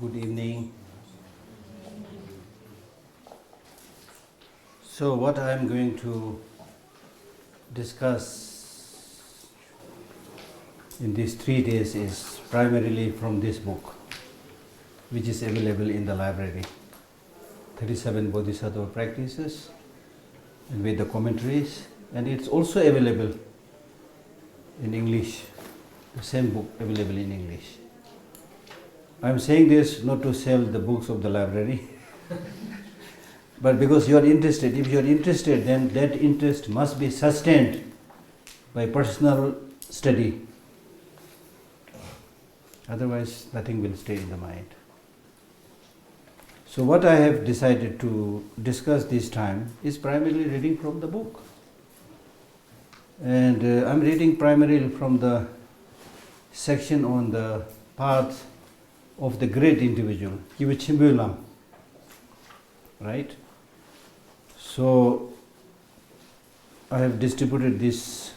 Good evening. So what I am going to discuss in these 3 days is primarily from this book, which is available in the library, 37 Bodhisattva Practices, and with the commentaries, and it's also available in English, the same book available in English. I'm saying this not to sell the books of the library, but because you are interested. If you are interested, then that interest must be sustained by personal study. Otherwise, nothing will stay in the mind. So what I have decided to discuss this time is primarily reading from the book. And I'm reading primarily from the section on the path of the great individual, Kivichimbulam, right? So I have distributed this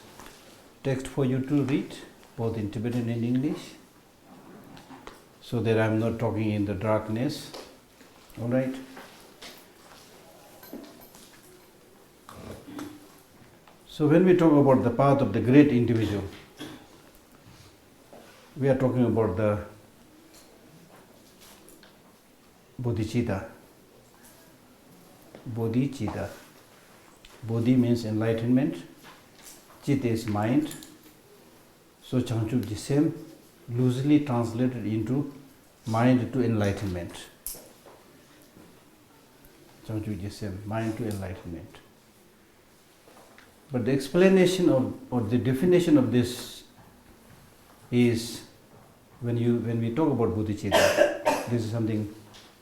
text for you to read, both in Tibetan and English, so that I'm not talking in the darkness. All right? So when we talk about the path of the great individual, we are talking about the bodhicitta. Bodhicitta. Bodhi means enlightenment. Chitta is mind. So Changchuk Jisem loosely translated into mind to enlightenment. Changchuk Jisem, mind to enlightenment. But the explanation of, or the definition of this is when we talk about bodhicitta, this is something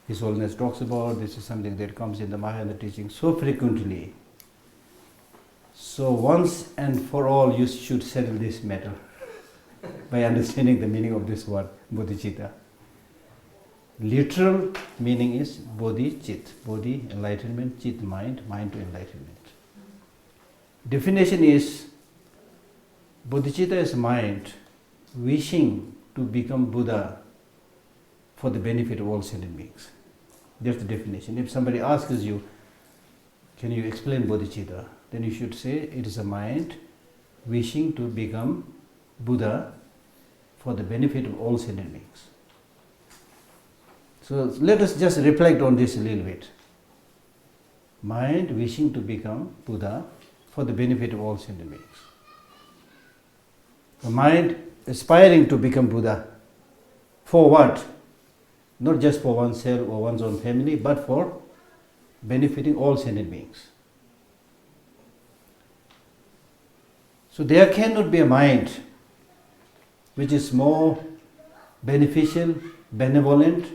His Holiness talks about, this is something that comes in the Mahayana teaching so frequently. So once and for all you should settle this matter by understanding the meaning of this word, bodhicitta. Literal meaning is bodhi-chit, bodhi, enlightenment, chit, mind, mind to enlightenment. Definition is, bodhicitta is mind wishing to become Buddha for the benefit of all sentient beings. That's the definition. If somebody asks you, can you explain bodhicitta? Then you should say it is a mind wishing to become Buddha for the benefit of all sentient beings. So let us just reflect on this a little bit. Mind wishing to become Buddha for the benefit of all sentient beings. The mind aspiring to become Buddha. For what? Not just for oneself or one's own family, but for benefiting all sentient beings. So there cannot be a mind which is more beneficial, benevolent,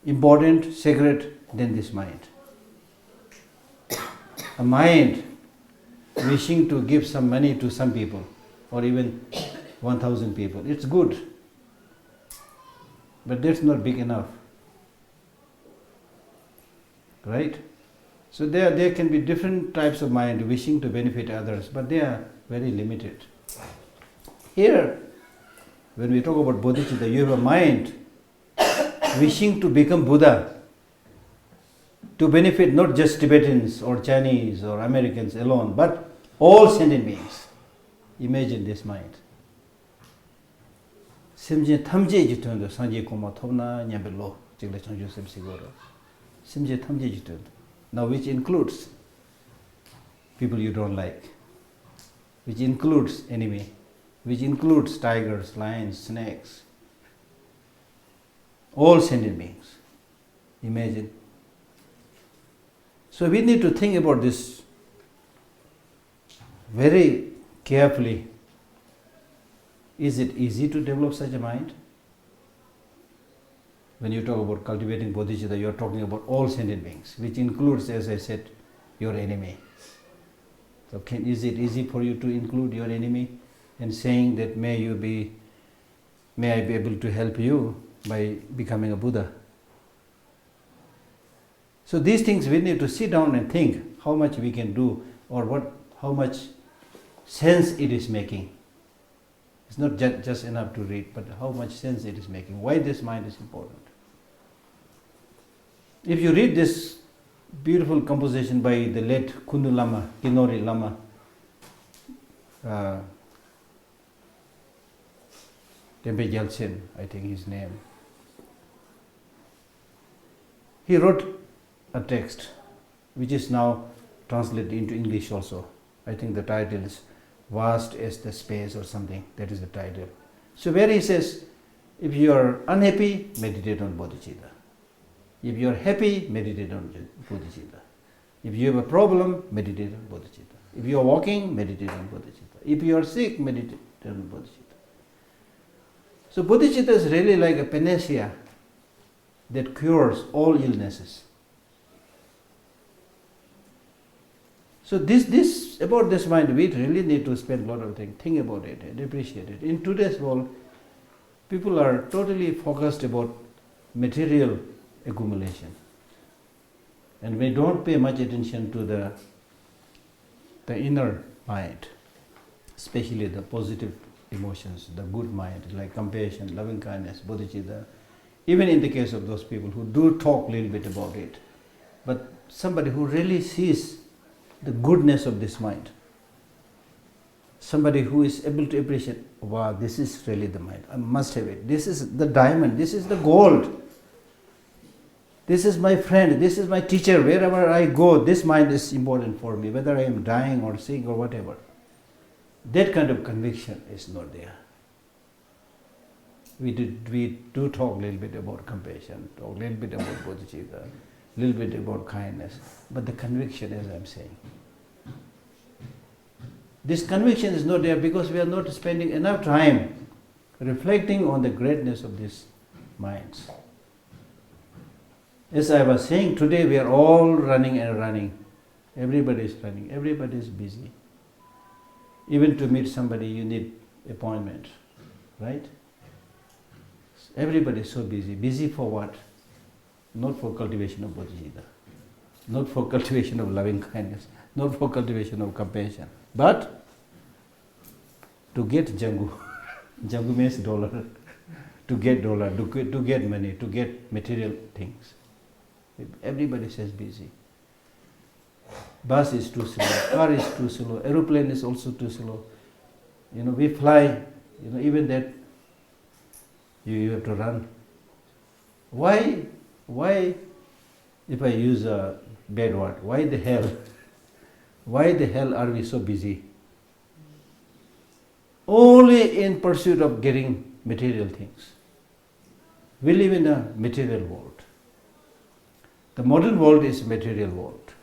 important, sacred than this mind. A mind wishing to give some money to some people, or even 1,000 people, it's good. But that's not big enough. Right? So there can be different types of mind wishing to benefit others, but they are very limited. Here, when we talk about bodhicitta, you have a mind wishing to become Buddha, to benefit not just Tibetans or Chinese or Americans alone, but all sentient beings. Imagine this mind. 심지어 탐지의 지토도 상지 고마 톱나 냐벨로 지금 창조 셈시고로 심지어 탐지의 지토. Now which includes people you don't like, which includes enemy, which includes tigers, lions, snakes, all sentient beings. Imagine. So we need to think about this very carefully. Is it easy to develop such a mind? When you talk about cultivating bodhicitta, you are talking about all sentient beings, which includes, as I said, your enemy. So is it easy for you to include your enemy and saying that may I be able to help you by becoming a Buddha? So these things we need to sit down and think how much we can do, or how much sense it is making. It's not just enough to read, but how much sense it is making, why this mind is important. If you read this beautiful composition by the late Kundu Lama, Kinori Lama, Tempe Gyaltsen, I think his name, he wrote a text which is now translated into English also. I think the title is Vast as the Space or something, that is the title. So where he says, if you are unhappy, meditate on bodhicitta. If you are happy, meditate on bodhicitta. If you have a problem, meditate on bodhicitta. If you are walking, meditate on bodhicitta. If you are sick, meditate on bodhicitta. So bodhicitta is really like a panacea that cures all illnesses. So this about this mind, we really need to spend a lot of time, think about it and appreciate it. In today's world, people are totally focused about material accumulation, and we don't pay much attention to the inner mind, especially the positive emotions, the good mind, like compassion, loving kindness, bodhicitta. Even in the case of those people who do talk a little bit about it, but somebody who really sees the goodness of this mind, somebody who is able to appreciate, wow, this is really the mind, I must have it, this is the diamond, this is the gold, this is my friend, this is my teacher, wherever I go, this mind is important for me, whether I am dying or sick or whatever. That kind of conviction is not there. We do talk a little bit about compassion, talk a little bit about bodhicitta, a little bit about kindness, but the conviction, as I'm saying, this conviction is not there because we are not spending enough time reflecting on the greatness of these minds. As I was saying, today we are all running and running. Everybody is running, everybody is busy. Even to meet somebody you need appointment, right? Everybody is so busy. Busy for what? Not for cultivation of bodhicitta, not for cultivation of loving kindness, not for cultivation of compassion, but to get jangu. Jangu means dollar. To get dollar, to get money, to get material things. Everybody says busy. Bus is too slow, car is too slow, aeroplane is also too slow. We fly, even that you have to run. Why, if I use a bad word, why the hell are we so busy? Only in pursuit of getting material things. We live in a material world. The modern world is a material world.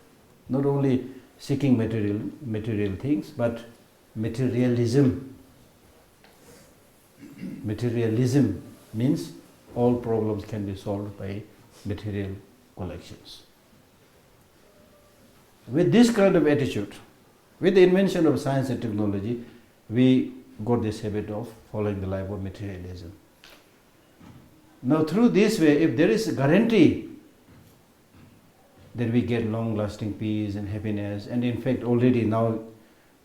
Not only seeking material things, but materialism. Materialism means all problems can be solved by material collections. With this kind of attitude, with the invention of science and technology, we got this habit of following the life of materialism. Now through this way, if there is a guarantee that we get long-lasting peace and happiness, and in fact already now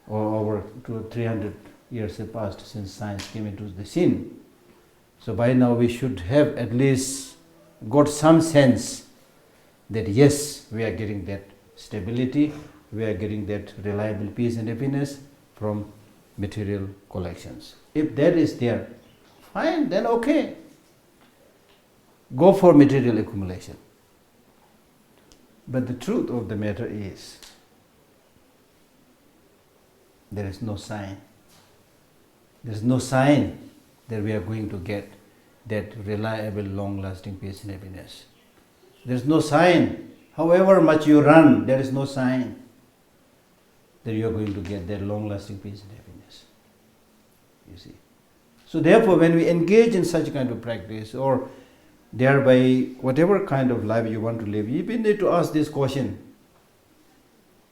over 300 years have passed since science came into the scene, so by now we should have at least got some sense that yes, we are getting that stability, we are getting that reliable peace and happiness from material collections. If that is there, fine, then okay. Go for material accumulation. But the truth of the matter is, there is no sign. There is no sign that we are going to get that reliable, long-lasting peace and happiness. There is no sign. However much you run, there is no sign that you are going to get that long-lasting peace and happiness. You see. So therefore, when we engage in such kind of practice, or thereby whatever kind of life you want to live, you need to ask this question.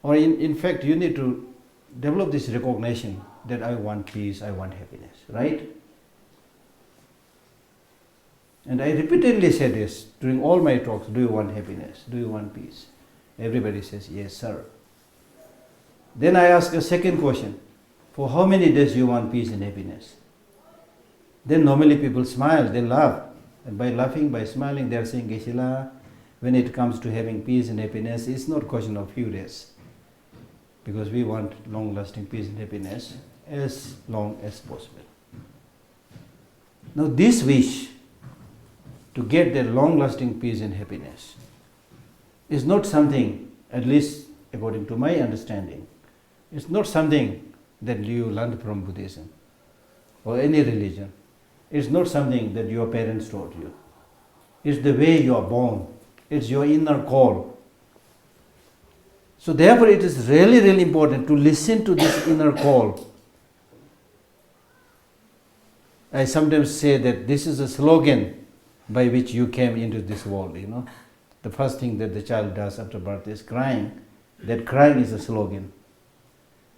Or in fact, you need to develop this recognition that I want peace, I want happiness, right? And I repeatedly say this during all my talks, do you want happiness? Do you want peace? Everybody says, yes, sir. Then I ask a second question, for how many days you want peace and happiness? Then normally people smile, they laugh. And by laughing, by smiling, they are saying, Geshe La, when it comes to having peace and happiness, it's not a question of few days. Because we want long-lasting peace and happiness as long as possible. Now this wish to get that long-lasting peace and happiness is not something, at least according to my understanding, it's not something that you learned from Buddhism or any religion. It's not something that your parents taught you. It's the way you are born. It's your inner call. So therefore it is really, really important to listen to this inner call. I sometimes say that this is a slogan by which you came into this world, The first thing that the child does after birth is crying. That crying is a slogan.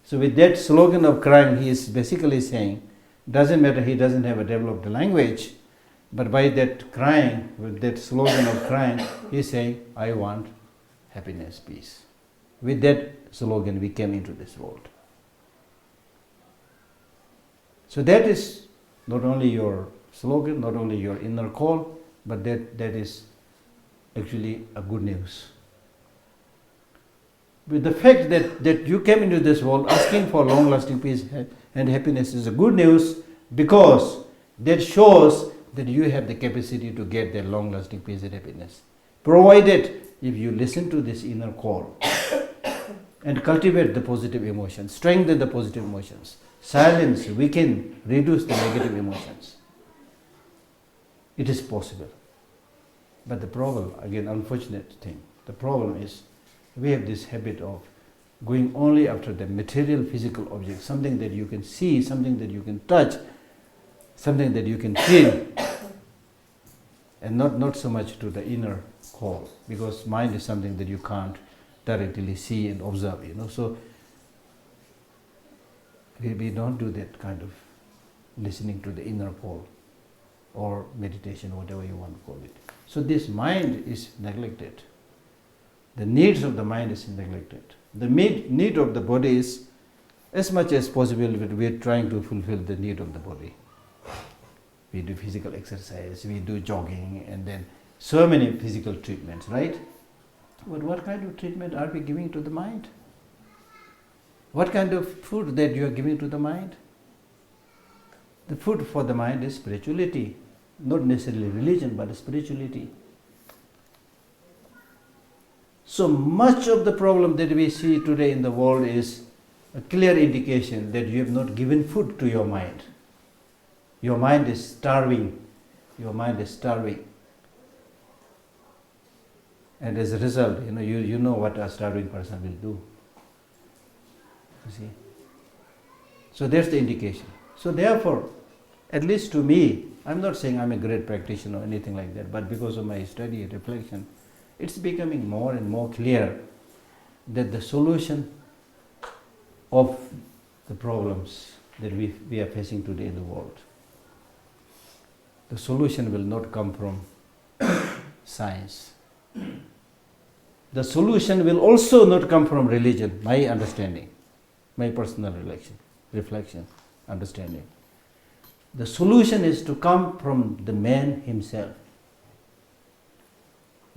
So with that slogan of crying, he is basically saying, doesn't matter he doesn't have a developed language, but by that crying, with that slogan of crying, he is saying, I want happiness, peace. With that slogan, we came into this world. So that is not only your slogan, not only your inner call, but that is actually a good news. With the fact that you came into this world asking for long-lasting peace and happiness is a good news, because that shows that you have the capacity to get that long-lasting peace and happiness. Provided if you listen to this inner call and cultivate the positive emotions, strengthen the positive emotions, silence, weaken, reduce the negative emotions. It is possible. But the problem, again, unfortunate thing, the problem is we have this habit of going only after the material physical object, something that you can see, something that you can touch, something that you can feel, and not so much to the inner call, because mind is something that you can't directly see and observe, So we don't do that kind of listening to the inner call or meditation, whatever you want to call it. So this mind is neglected. The needs of the mind is neglected. The need of the body is, as much as possible, we are trying to fulfill the need of the body. We do physical exercise, we do jogging, and then so many physical treatments, right? But what kind of treatment are we giving to the mind? What kind of food that you are giving to the mind? The food for the mind is spirituality, not necessarily religion, but spirituality. So much of the problem that we see today in the world is a clear indication that you have not given food to your mind. Your mind is starving. Your mind is starving. And as a result, you know what a starving person will do. You see? So that's the indication. So therefore, at least to me, I'm not saying I'm a great practitioner or anything like that, but because of my study and reflection, it's becoming more and more clear that the solution of the problems that we are facing today in the world, the solution will not come from science. The solution will also not come from religion, my understanding, my personal reflection, understanding. The solution is to come from the man himself.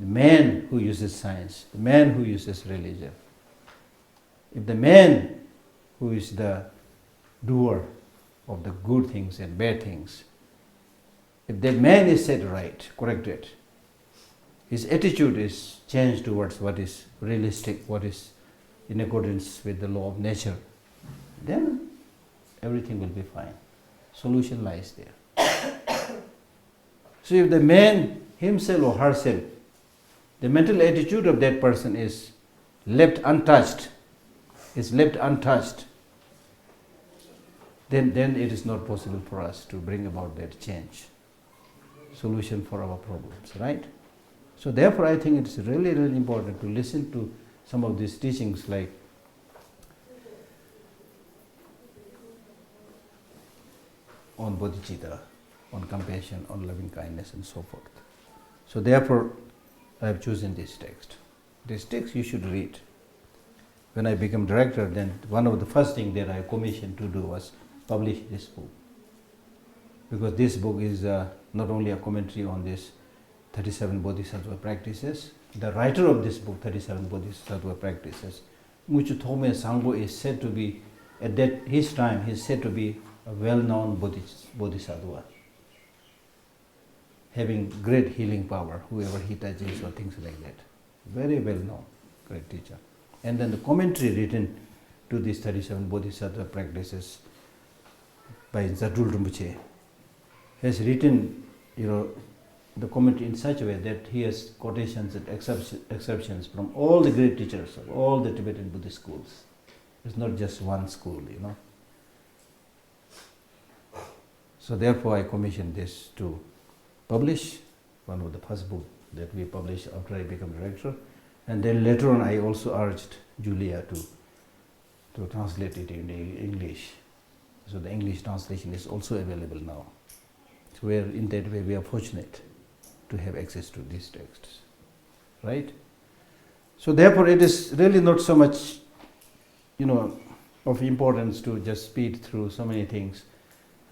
The man who uses science, the man who uses religion. If the man who is the doer of the good things and bad things, if that man is set right, corrected, his attitude is changed towards what is realistic, what is in accordance with the law of nature, then everything will be fine. Solution lies there. So if the man himself or herself, the mental attitude of that person is left untouched, then it is not possible for us to bring about that change, solution for our problems, right? So therefore I think it's really, really important to listen to some of these teachings like on bodhicitta, on compassion, on loving kindness and so forth. So therefore I have chosen this text. This text you should read. When I became director, then one of the first things that I commissioned to do was publish this book. Because this book is not only a commentary on this 37 Bodhisattva practices, the writer of this book, 37 Bodhisattva Practices, Muchu Thome Sangpo is said to be, at that his time, he is said to be a well-known Bodhisattva, having great healing power, whoever he touches or things like that. Very well-known, great teacher. And then the commentary written to these 37 Bodhisattva Practices by Zadul Rinpoche has written, the commentary in such a way that he has quotations and exceptions from all the great teachers of all the Tibetan Buddhist schools. It's not just one school, So therefore I commissioned this to publish, one of the first book that we published after I became director. And then later on I also urged Julia to translate it into English. So the English translation is also available now. So in that way we are fortunate to have access to these texts, right? So therefore it is really not so much, of importance to just speed through so many things.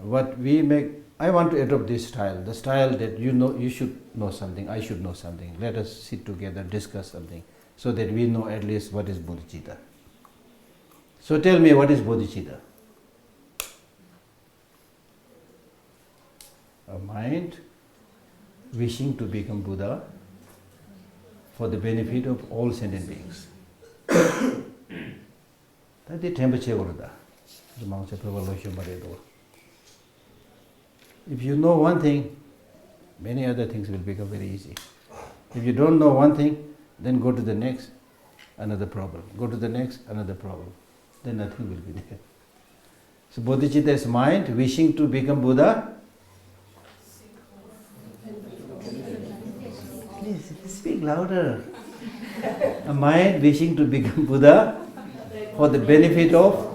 I want to adopt this style, the style that you should know something, I should know something. Let us sit together, discuss something, so that we know at least what is bodhicitta. So tell me, what is bodhicitta? A mind wishing to become Buddha for the benefit of all sentient beings. That is temperature. If you know one thing, many other things will become very easy. If you don't know one thing, then go to the next, another problem. Go to the next, another problem. Then nothing will be there. So bodhicitta is mind wishing to become Buddha. Please speak louder. A mind wishing to become Buddha for the benefit of.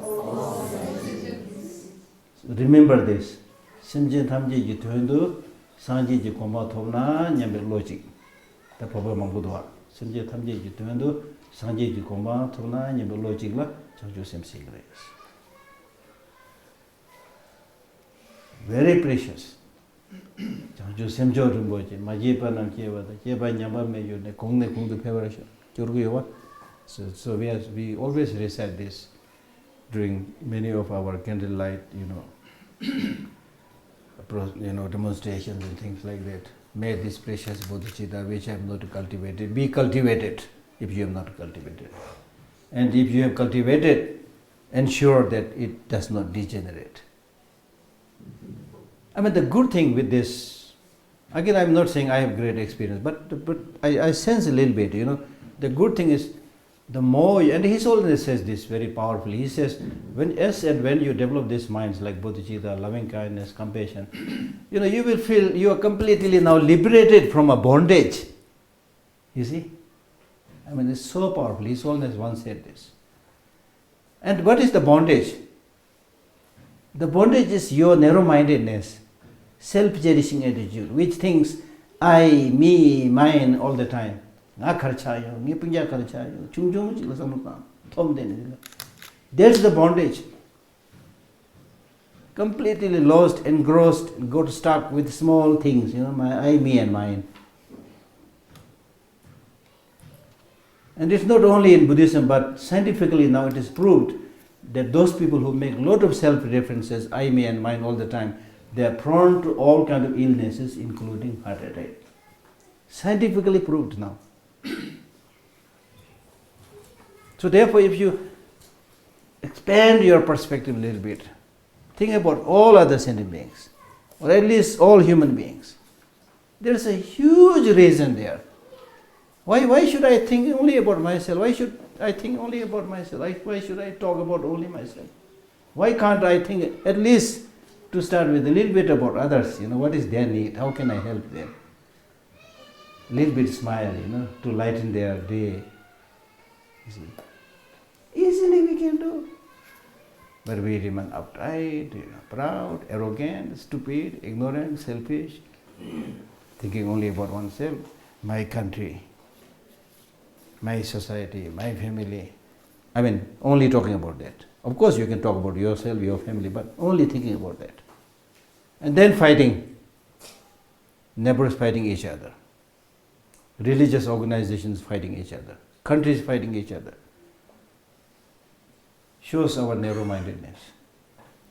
Remember this. Simjin Thamji Jituendu, Sanji Jikoma Thomna, Nyambe Logic. The problem of Buddha. Simjin Thamji Jituendu, Sanji Jikoma Thomna, Nyambe Logic, Chanju Sim Sigres. Very precious. Chanju Simjo Rumboji, Majipa Namkieva, the Jeba Nyamba Mayu, the Kongne Kung the Peverasha, Jurgueva. So we always recite this during many of our candlelight, demonstrations and things like that. May this precious bodhicitta which I have not cultivated be cultivated if you have not cultivated. And if you have cultivated, ensure that it does not degenerate. I mean, the good thing with this, again, I'm not saying I have great experience, but I sense a little bit, the good thing is the more, and His Holiness says this very powerfully. He says, when you develop these minds like bodhicitta, loving kindness, compassion, you will feel you are completely now liberated from a bondage. You see? I mean, it's so powerful. His Holiness once said this. And what is the bondage? The bondage is your narrow-mindedness, self-cherishing attitude, which thinks I, me, mine all the time. That's the bondage. Completely lost, engrossed, got stuck with small things, my I, me and mine. And it's not only in Buddhism, but scientifically now it is proved that those people who make a lot of self-references, I, me and mine all the time, they are prone to all kinds of illnesses, including heart attack. Scientifically proved now. So therefore, if you expand your perspective a little bit, think about all other sentient beings, or at least all human beings. There's a huge reason there. Why should I think only about myself? Why should I think only about myself? Why should I talk about only myself? Why can't I think at least to start with a little bit about others? What is their need? How can I help them? A little bit smile, to lighten their day. You see? Easily we can do. But we remain uptight, proud, arrogant, stupid, ignorant, selfish, thinking only about oneself, my country, my society, my family. I mean, only talking about that. Of course you can talk about yourself, your family, but only thinking about that. And then fighting, neighbors fighting each other. religious organizations fighting each other, countries fighting each other. Shows our narrow-mindedness.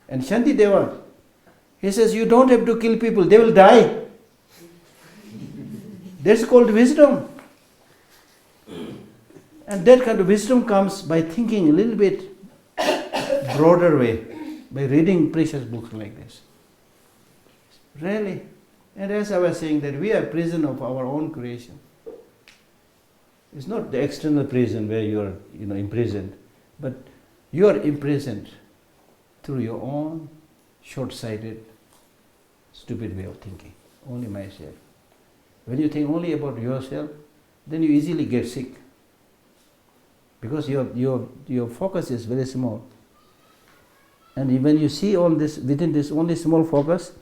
And Shantideva, he says, you don't have to kill people, they will die. That's called wisdom. And that kind of wisdom comes by thinking a little bit broader way, by reading precious books like this. Really. And as I was saying, that we are prison of our own creation. It's not the external prison where you are, imprisoned, but you are imprisoned through your own short-sighted, stupid way of thinking. Only myself. When you think only about yourself, then you easily get sick. Because your focus is very small. And when you see all this, within this only small focus,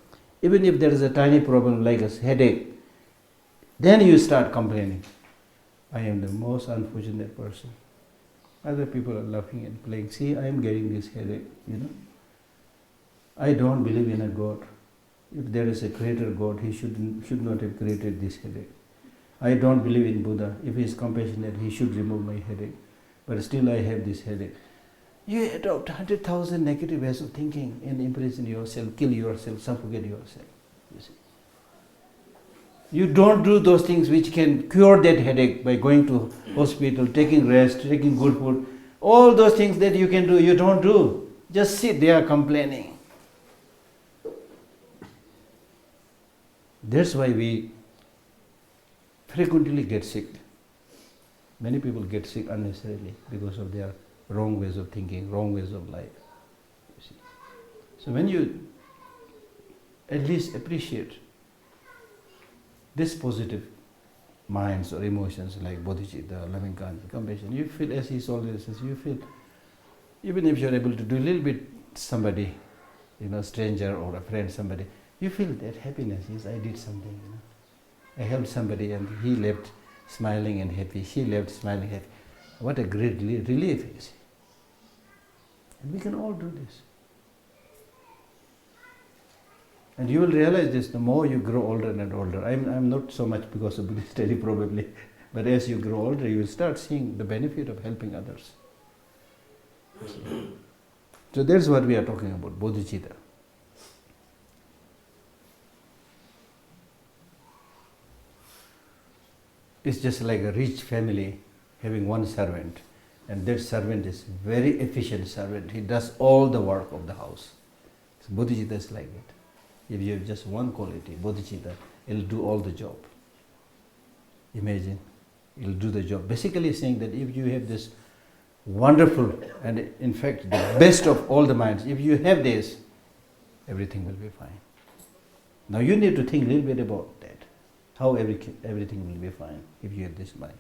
even if there is a tiny problem like a headache, then you start complaining. I am the most unfortunate person. Other people are laughing and playing. See, I am getting this headache, I don't believe in a God. If there is a creator God, he should not have created this headache. I don't believe in Buddha. If he is compassionate, he should remove my headache. But still I have this headache. You adopt 100,000 negative ways of thinking and imprison yourself, kill yourself, suffocate yourself. You see. You don't do those things which can cure that headache by going to hospital, taking rest, taking good food. All those things that you can do, you don't do. Just sit there complaining. That's why we frequently get sick. Many people get sick unnecessarily because of their wrong ways of thinking, wrong ways of life. You see. So when you at least appreciate this positive minds or emotions like bodhicitta, loving kindness, compassion, you feel, as His Holiness says, you feel, even if you're able to do a little bit somebody, stranger or a friend, somebody, you feel that happiness is, I did something, I helped somebody and he left smiling and happy, she left smiling happy. What a great relief is. And we can all do this. And you will realize this the more you grow older and older. I'm not so much because of Buddhist study probably, but as you grow older, you will start seeing the benefit of helping others. So that's what we are talking about, bodhicitta. It's just like a rich family having one servant, and that servant is very efficient servant. He does all the work of the house. So bodhicitta is like that. If you have just one quality, bodhicitta, it will do all the job. Imagine, it will do the job. Basically saying that if you have this wonderful, and in fact the best of all the minds, if you have this, everything will be fine. Now you need to think a little bit about that. How everything will be fine if you have this mind.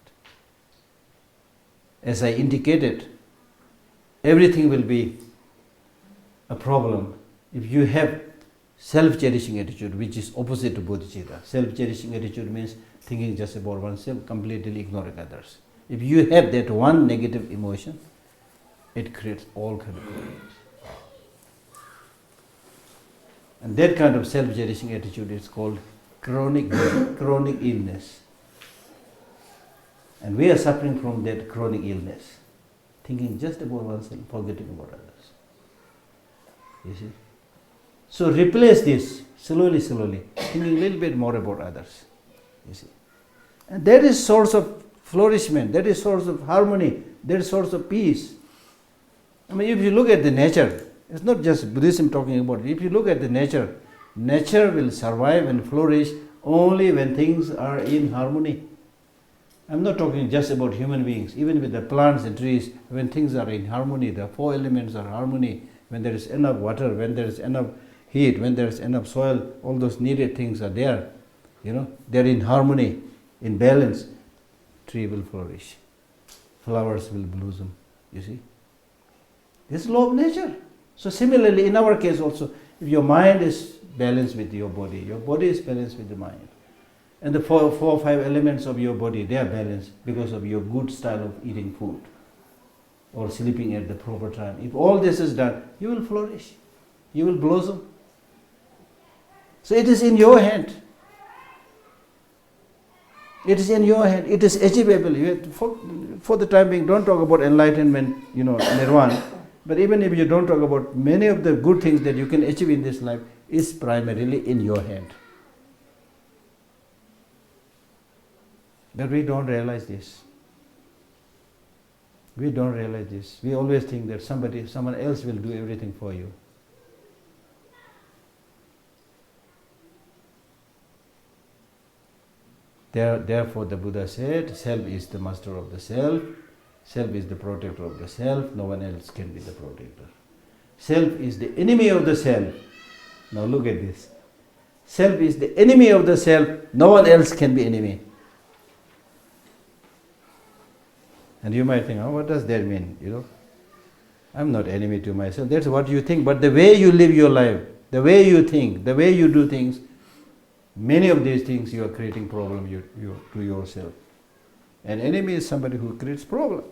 As I indicated, everything will be a problem if you have self-cherishing attitude, which is opposite to bodhicitta. Self-cherishing attitude means thinking just about oneself, completely ignoring others. If you have that one negative emotion, it creates all kinds of problems. And that kind of self-cherishing attitude is called chronic illness. And we are suffering from that chronic illness, thinking just about oneself, forgetting about others. You see? So replace this slowly, thinking a little bit more about others. You see? And that is source of flourishment, that is source of harmony, that is source of peace. I mean, if you look at the nature, it's not just Buddhism talking about it. If you look at the nature, nature will survive and flourish only when things are in harmony. I'm not talking just about human beings, even with the plants and trees, when things are in harmony, the four elements are harmony, when there is enough water, when there is enough heat, when there is enough soil, all those needed things are there. They're in harmony, in balance, tree will flourish, flowers will blossom, you see. This is law of nature. So similarly, in our case also, if your mind is balanced with your body is balanced with the mind. And the four or five elements of your body, they are balanced because of your good style of eating food or sleeping at the proper time. If all this is done, you will flourish, you will blossom. So it is in your hand. It is in your hand. It is achievable. You have to, for the time being, don't talk about enlightenment, nirvana. But even if you don't talk about many of the good things that you can achieve in this life, is primarily in your hand. But we don't realize this. We don't realize this. We always think that someone else will do everything for you. Therefore the Buddha said, self is the master of the self, self is the protector of the self, no one else can be the protector. Self is the enemy of the self. Now look at this. Self is the enemy of the self, no one else can be enemy. And you might think, what does that mean? I'm not enemy to myself. That's what you think. But the way you live your life, the way you think, the way you do things, many of these things you are creating problem to yourself. An enemy is somebody who creates problem.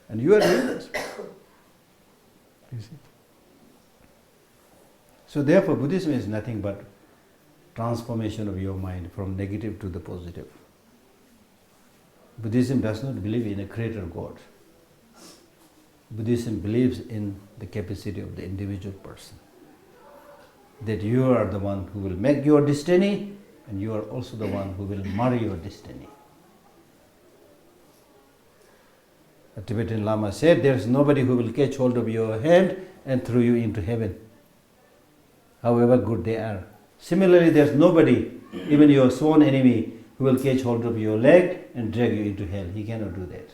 And you are doing this. You see? So therefore Buddhism is nothing but transformation of your mind from negative to the positive. Buddhism does not believe in a creator God. Buddhism believes in the capacity of the individual person. That you are the one who will make your destiny, and you are also the one who will mar your destiny. A Tibetan Lama said, there is nobody who will catch hold of your hand and throw you into heaven, however good they are. Similarly, there is nobody, even your sworn enemy, who will catch hold of your leg and drag you into hell. He cannot do that.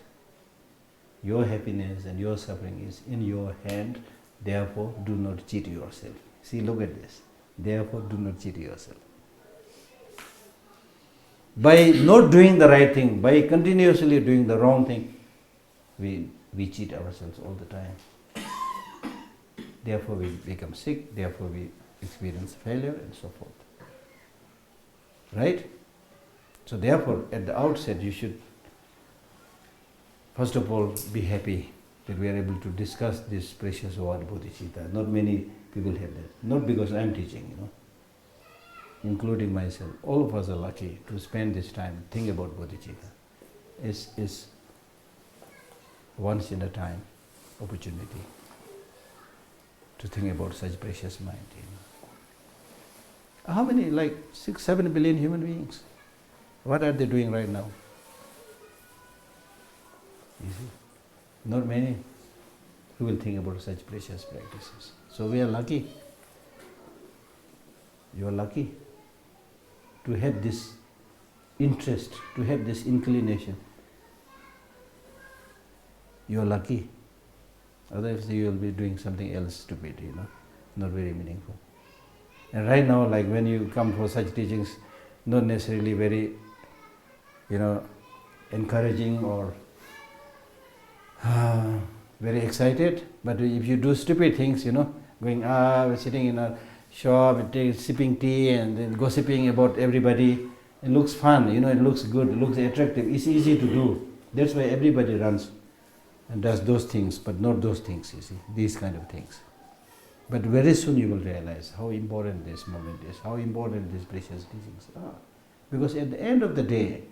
Your happiness and your suffering is in your hand, therefore do not cheat yourself. See, look at this. Therefore do not cheat yourself. By not doing the right thing, by continuously doing the wrong thing, we cheat ourselves all the time. Therefore we become sick, therefore we experience failure and so forth. Right? So therefore, at the outset, you should, first of all, be happy that we are able to discuss this precious word, bodhicitta. Not many people have that. Not because I am teaching, including myself. All of us are lucky to spend this time, think about bodhicitta. It's once in a time opportunity to think about such precious mind. How many, 6-7 billion human beings? What are they doing right now? You see, not many who will think about such precious practices. So we are lucky. You are lucky to have this interest, to have this inclination. You are lucky. Otherwise you will be doing something else stupid, not very meaningful. And right now, when you come for such teachings, not necessarily very encouraging or very excited, but if you do stupid things, going sitting in a shop, sipping tea and then gossiping about everybody, it looks fun, it looks good, it looks attractive, it's easy to do. That's why everybody runs and does those things, but not those things, you see, these kind of things. But very soon you will realize how important this moment is, how important these precious teachings are. Because at the end of the day,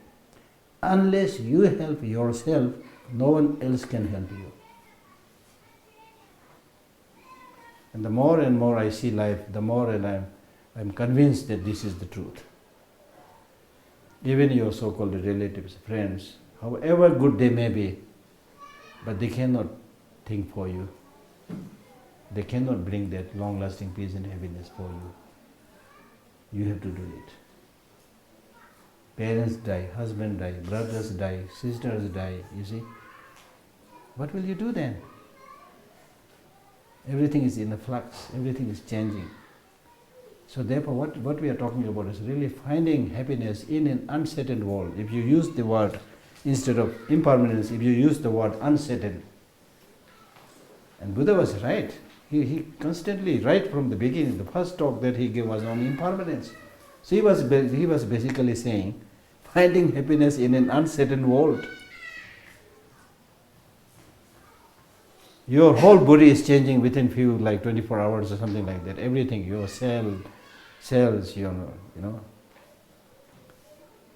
unless you help yourself, no one else can help you. And the more and more I see life, the more and I'm convinced that this is the truth. Even your so-called relatives, friends, however good they may be, but they cannot think for you. They cannot bring that long-lasting peace and happiness for you. You have to do it. Parents die, husband die, brothers die, sisters die, you see. What will you do then? Everything is in a flux, everything is changing. So therefore what we are talking about is really finding happiness in an unsettled world. If you use the word, instead of impermanence, if you use the word unsettled. And Buddha was right. He constantly, right from the beginning, the first talk that he gave was on impermanence. So he was basically saying, finding happiness in an uncertain world. Your whole body is changing within 24 hours or something like that. Everything, your cells,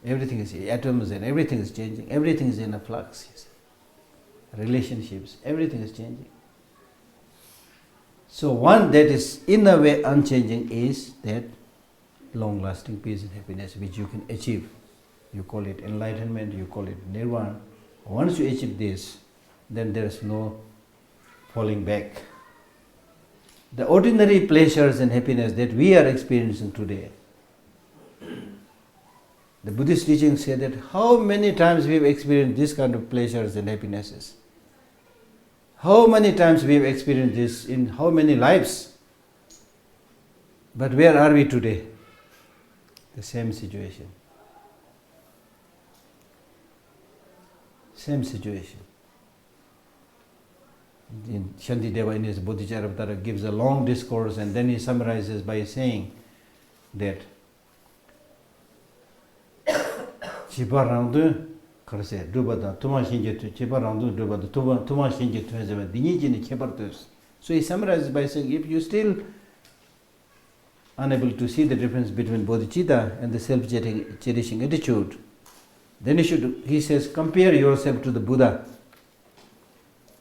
Everything is atoms and everything is changing. Everything is in a flux. Relationships, everything is changing. So one that is in a way unchanging is that long-lasting peace and happiness which you can achieve. You call it enlightenment, you call it nirvana. Once you achieve this, then there is no falling back. The ordinary pleasures and happiness that we are experiencing today, the Buddhist teachings say that how many times we have experienced this kind of pleasures and happinesses. How many times we have experienced this in how many lives. But where are we today? The same situation. Same situation. Shantideva in his Bodhicharyavatara gives a long discourse and then he summarizes by saying that Chipa Randu Karse, Dubada, Tuma Shinjitu, Chipa Randu, Dubada, Tuma Shinjitu, Dinijini Chepartus. So he summarizes by saying if you still unable to see the difference between bodhicitta and the self-cherishing attitude, then you should, he says, compare yourself to the Buddha.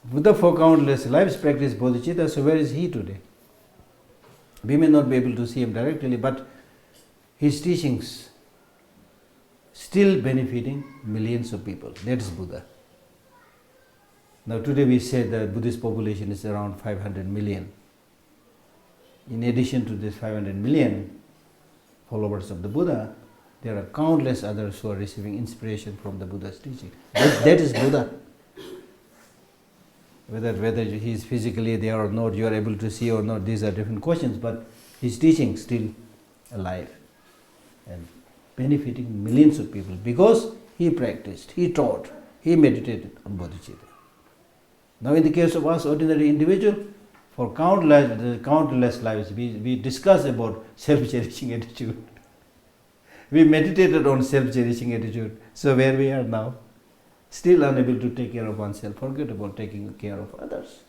Buddha for countless lives practiced bodhicitta, so where is he today? We may not be able to see him directly, but his teachings still benefiting millions of people. That is Buddha. Now today we say the Buddhist population is around 500 million. In addition to this 500 million followers of the Buddha, there are countless others who are receiving inspiration from the Buddha's teaching. That is Buddha. Whether he is physically there or not, you are able to see or not, these are different questions, but his teaching is still alive and benefiting millions of people because he practiced, he taught, he meditated on bodhicitta. Now in the case of us ordinary individual, for countless lives we discuss about self-cherishing attitude. We meditated on self-cherishing attitude. So where we are now? Still unable to take care of oneself, forget about taking care of others.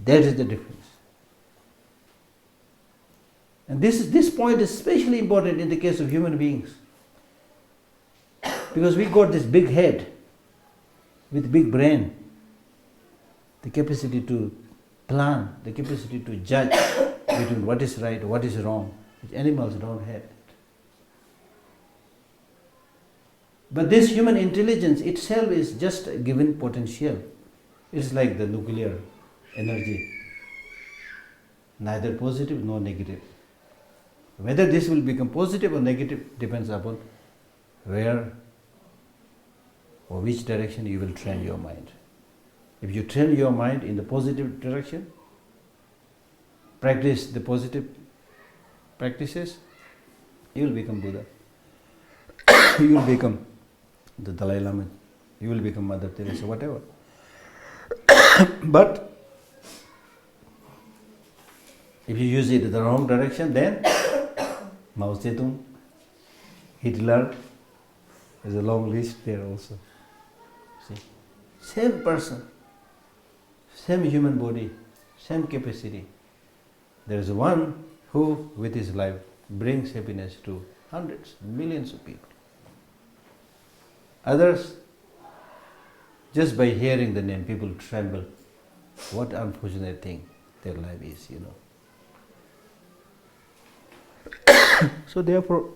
That is the difference. And this point is especially important in the case of human beings. Because we got this big head with big brain, the capacity to plan, the capacity to judge between what is right, what is wrong, which animals don't have. But this human intelligence itself is just a given potential. It's like the nuclear energy. Neither positive nor negative. Whether this will become positive or negative depends upon where or which direction you will train your mind. If you train your mind in the positive direction, practice the positive practices, you will become Buddha. You will become the Dalai Lama, you will become Mother Teresa, whatever. But if you use it in the wrong direction, then Mao Zedong, Hitler, there's a long list there also. See, same person, same human body, same capacity. There is one who, with his life, brings happiness to hundreds, millions of people. Others, just by hearing the name, people tremble. What unfortunate thing their life is, So therefore,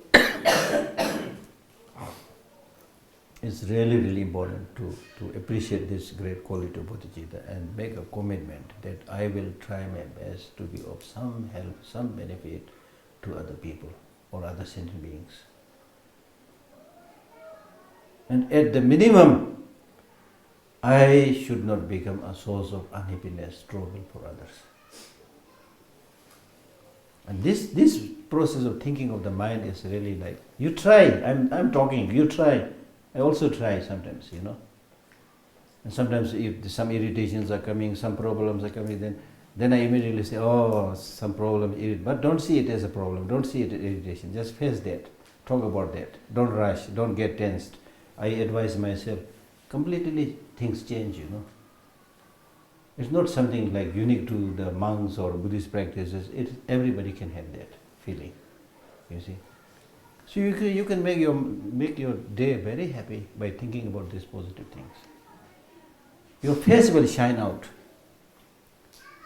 it's really, really important to appreciate this great quality of bodhicitta and make a commitment that I will try my best to be of some help, some benefit to other people or other sentient beings. And at the minimum, I should not become a source of unhappiness, trouble for others. And this process of thinking of the mind is really like, you try, I'm talking, you try. I also try sometimes, And sometimes if some irritations are coming, some problems are coming, then I immediately say, oh, some problem, but don't see it as a problem, don't see it as irritation, just face that, talk about that, don't rush, don't get tensed. I advise myself, completely things change, It's not something like unique to the monks or Buddhist practices. Everybody can have that feeling, you see. So you can make your day very happy by thinking about these positive things. Your face will shine out.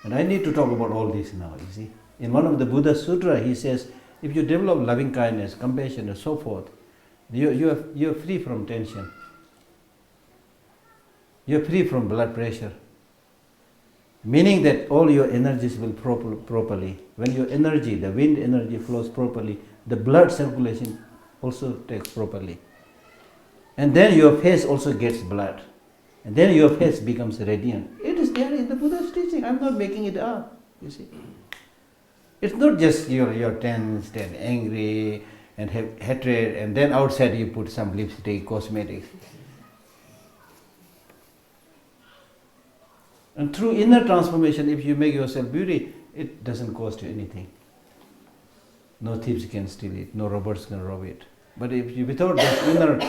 And I need to talk about all this now, you see. In one of the Buddha Sutra, he says, if you develop loving kindness, compassion and so forth, you're free from tension. You're free from blood pressure. Meaning that all your energies will properly. When your energy, the wind energy flows properly, the blood circulation also takes properly. And then your face also gets blood. And then your face becomes radiant. It is there in the Buddha's teaching. I'm not making it up, you see. It's not just you're tensed and angry and have hatred, and then outside you put some lipstick, cosmetics. And through inner transformation, if you make yourself beauty, it doesn't cost you anything. No thieves can steal it, no robbers can rob it. But if you, without that inner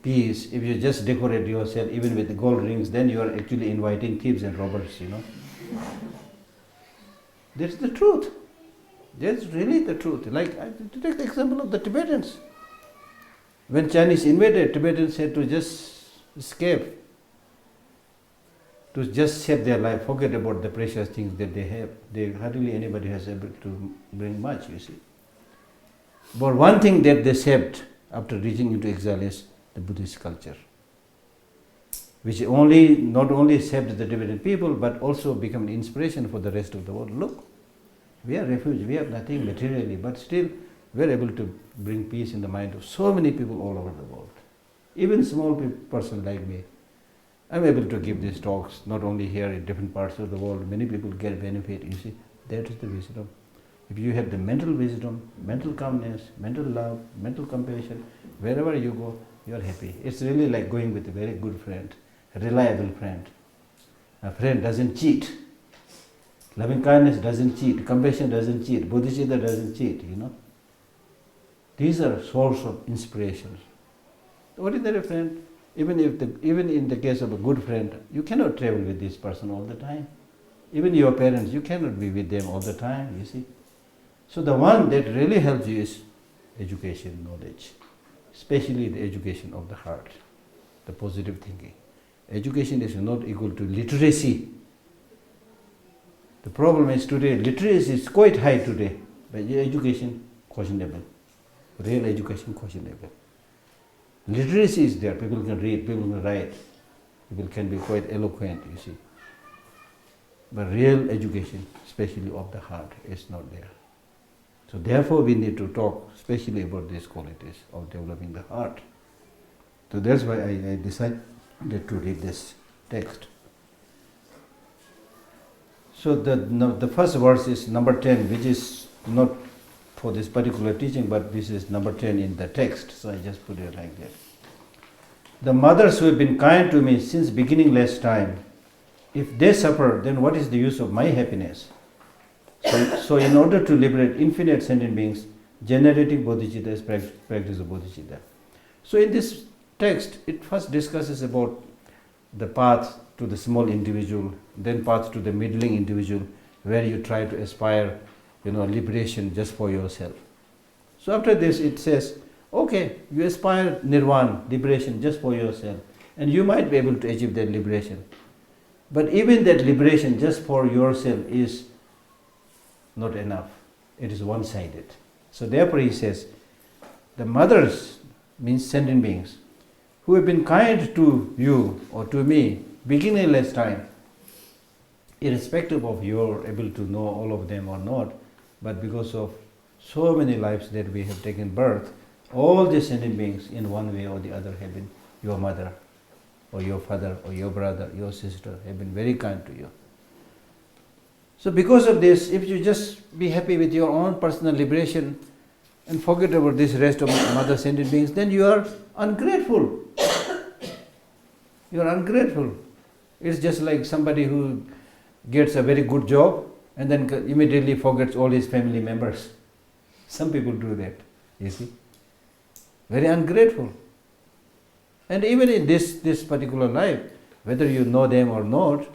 peace, if you just decorate yourself even with the gold rings, then you are actually inviting thieves and robbers, you know. That's the truth. That's really the truth. Like, to take the example of the Tibetans. When Chinese invaded, Tibetans had to just escape, to just save their life, forget about the precious things that they have. Hardly anybody has able to bring much, you see. But one thing that they saved after reaching into exile is the Buddhist culture, which not only saved the Tibetan people, but also became an inspiration for the rest of the world. Look, we are refugees, we have nothing materially, but still we are able to bring peace in the mind of so many people all over the world. Even small person like me, I'm able to give these talks, not only here in different parts of the world. Many people get benefit, you see. That is the wisdom. If you have the mental wisdom, mental calmness, mental love, mental compassion, wherever you go, you are happy. It's really like going with a very good friend, a reliable friend. A friend doesn't cheat. Loving kindness doesn't cheat. Compassion doesn't cheat. Bodhicitta doesn't cheat, you know. These are source of inspirations. Ordinary friend, even in the case of a good friend, you cannot travel with this person all the time. Even your parents, you cannot be with them all the time, you see. So the one that really helps you is education, knowledge, especially the education of the heart, the positive thinking. Education is not equal to literacy. The problem is today, literacy is quite high today, but education questionable. Real education questionable. Literacy is there, people can read, people can write, people can be quite eloquent, you see. But real education, especially of the heart, is not there. So therefore we need to talk especially about these qualities of developing the heart. So that's why I decided to read this text. So the first verse is number 10, which is not for this particular teaching, but this is number 10 in the text. So I just put it like that. The mothers who have been kind to me since beginningless time, if they suffer, then what is the use of my happiness? So in order to liberate infinite sentient beings, generating bodhicitta is practice of bodhicitta. So in this text, it first discusses about the path to the small individual, then path to the middling individual, where you try to aspire, liberation just for yourself. So after this, it says, okay, you aspire nirvana, liberation just for yourself, and you might be able to achieve that liberation. But even that liberation just for yourself is not enough. It is one-sided. So therefore he says, the mothers, means sentient beings, who have been kind to you or to me, beginningless time, irrespective of your able to know all of them or not, but because of so many lives that we have taken birth, all the sentient beings in one way or the other have been your mother or your father or your brother, your sister, have been very kind to you. So because of this, if you just be happy with your own personal liberation and forget about this rest of mother sentient beings, then you are ungrateful. You are ungrateful. It's just like somebody who gets a very good job and then immediately forgets all his family members. Some people do that, you see. Very ungrateful. And even in this particular life, whether you know them or not,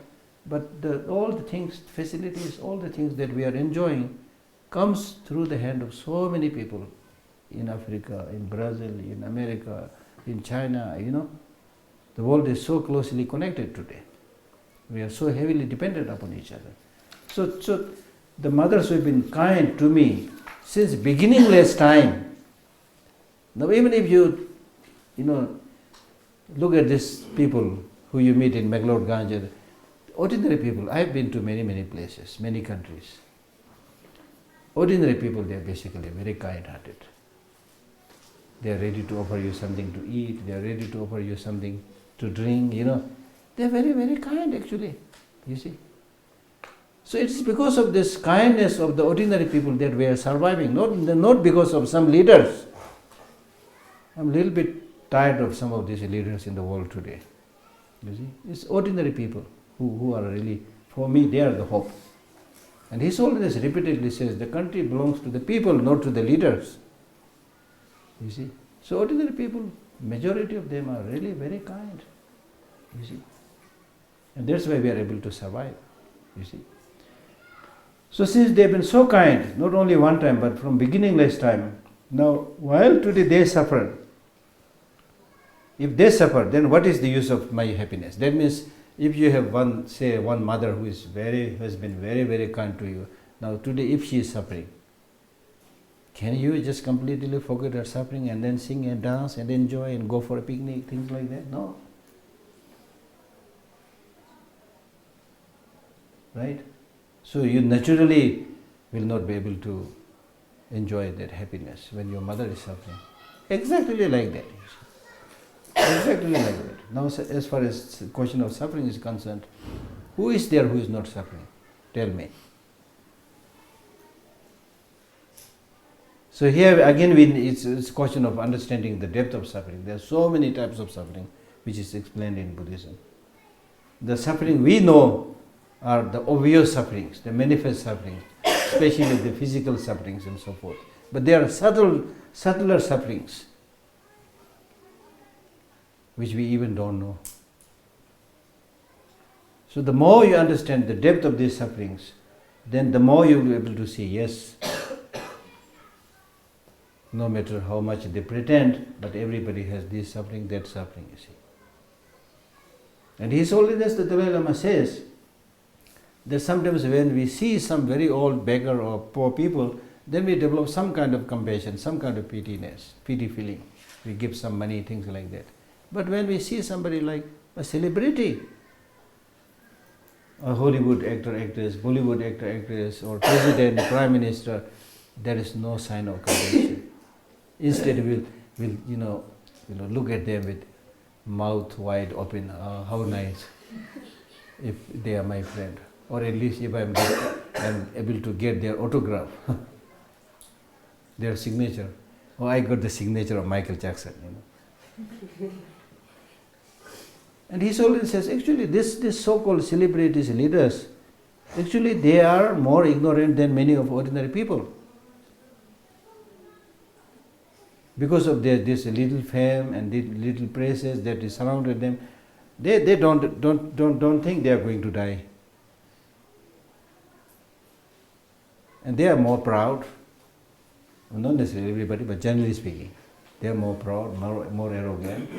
but all the things, facilities, all the things that we are enjoying comes through the hand of so many people. in Africa, in Brazil, in America, in China, the world is so closely connected today. We are so heavily dependent upon each other. So the mothers who have been kind to me since beginningless time. Now even if you look at these people who you meet in McLeod-Ganj, ordinary people, I have been to many places, many countries. Ordinary people, they are basically very kind-hearted. They are ready to offer you something to eat, they are ready to offer you something to drink, They are very kind actually, you see. So it's because of this kindness of the ordinary people that we are surviving, not because of some leaders. I'm a little bit tired of some of these leaders in the world today. You see, it's ordinary people who are really, for me, they are the hope. And His Holiness repeatedly says the country belongs to the people, not to the leaders. You see, so ordinary people, majority of them are really very kind. You see, and that's why we are able to survive. You see. So since they have been so kind, not only one time, but from beginningless time, now while today they suffer, if they suffer, then what is the use of my happiness? That means if you have one mother who has been very kind to you, now today if she is suffering, can you just completely forget her suffering and then sing and dance and enjoy and go for a picnic, things like that? No. Right? So you naturally will not be able to enjoy that happiness when your mother is suffering. Exactly like that. Exactly like that. Now as far as the question of suffering is concerned, who is there who is not suffering? Tell me. So here again it's a question of understanding the depth of suffering. There are so many types of suffering which is explained in Buddhism. The suffering we know are the obvious sufferings, the manifest sufferings, especially the physical sufferings and so forth. But there are subtler sufferings which we even don't know. So the more you understand the depth of these sufferings, then the more you will be able to see, yes, no matter how much they pretend, but everybody has this suffering, that suffering, you see. And His Holiness the Dalai Lama says that sometimes when we see some very old beggar or poor people, then we develop some kind of compassion, some kind of pity feeling. We give some money, things like that. But when we see somebody like a celebrity, a Hollywood actor, actress, Bollywood actor, actress, or president, prime minister, there is no sign of compassion. Instead, we'll look at them with mouth wide open. How nice, if they are my friend, or at least if I'm able to get their autograph, their signature. Oh, I got the signature of Michael Jackson. And His Holiness says, actually, this so-called celebrities, leaders, actually they are more ignorant than many of ordinary people. Because of this little fame and the little praises that is surrounded them, they don't think they are going to die. And they are more proud, not necessarily everybody, but generally speaking. They are more proud, more arrogant,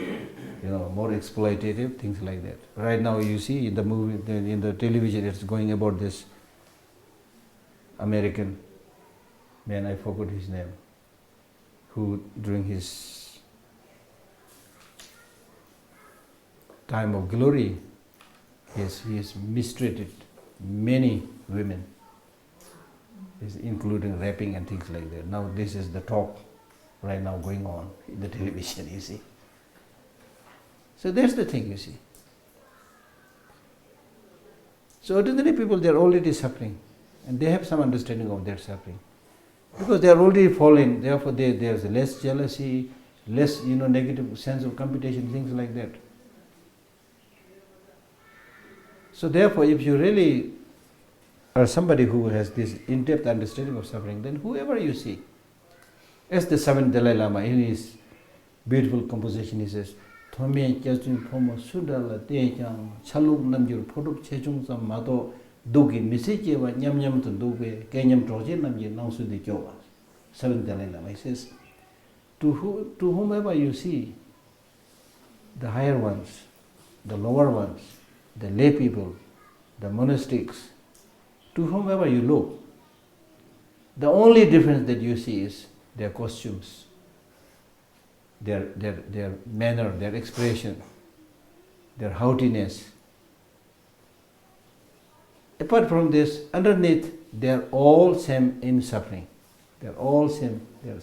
more exploitative, things like that. Right now you see in the movie, in the television, it's going about this American man, I forgot his name, who during his time of glory, he has mistreated many women, including raping and things like that. Now this is the talk right now going on in the television, you see. So that's the thing, you see. So ordinary people, they are already suffering, and they have some understanding of their suffering. Because they are already fallen, therefore there's less jealousy, less negative sense of competition, things like that. So therefore, if you really are somebody who has this in-depth understanding of suffering, then whoever you see, as the seventh Dalai Lama in his beautiful composition, he says, "Thome kyachung phomo sudala tejang chaluk namjur photuk chechung sam mato dugi misike wa nyam nyam to duge kenyam troje namje nangsudi kyowa." Seventh Dalai Lama, he says, to whomever you see, the higher ones, the lower ones, the lay people, the monastics, to whomever you look, the only difference that you see is their costumes, their manner, their expression, their haughtiness. Apart from this, underneath, they are all same in suffering. They are all same. Their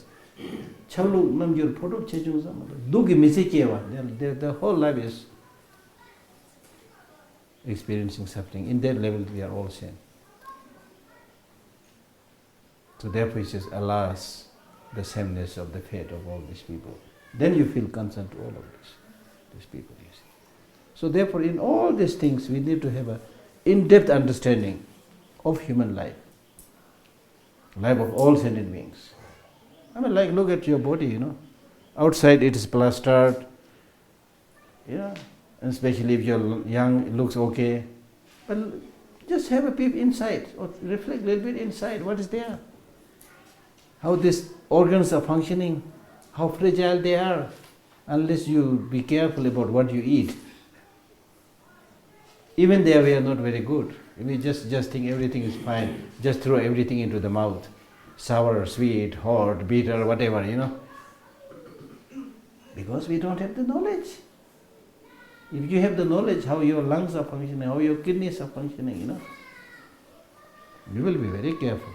whole life is experiencing suffering. In that level, we are all same. So therefore, it says, alas, the sameness of the fate of all these people. Then you feel concerned to all of these people, you see. So therefore, in all these things, we need to have an in-depth understanding of human life of all sentient beings. I mean, like, look at your body, Outside it is plastered, and especially if you're young, it looks okay. But just have a peep inside, or reflect a little bit inside, what is there? How these organs are functioning, how fragile they are, unless you be careful about what you eat. Even there we are not very good. We just think everything is fine, just throw everything into the mouth. Sour, sweet, hot, bitter, whatever, Because we don't have the knowledge. If you have the knowledge how your lungs are functioning, how your kidneys are functioning, you will be very careful.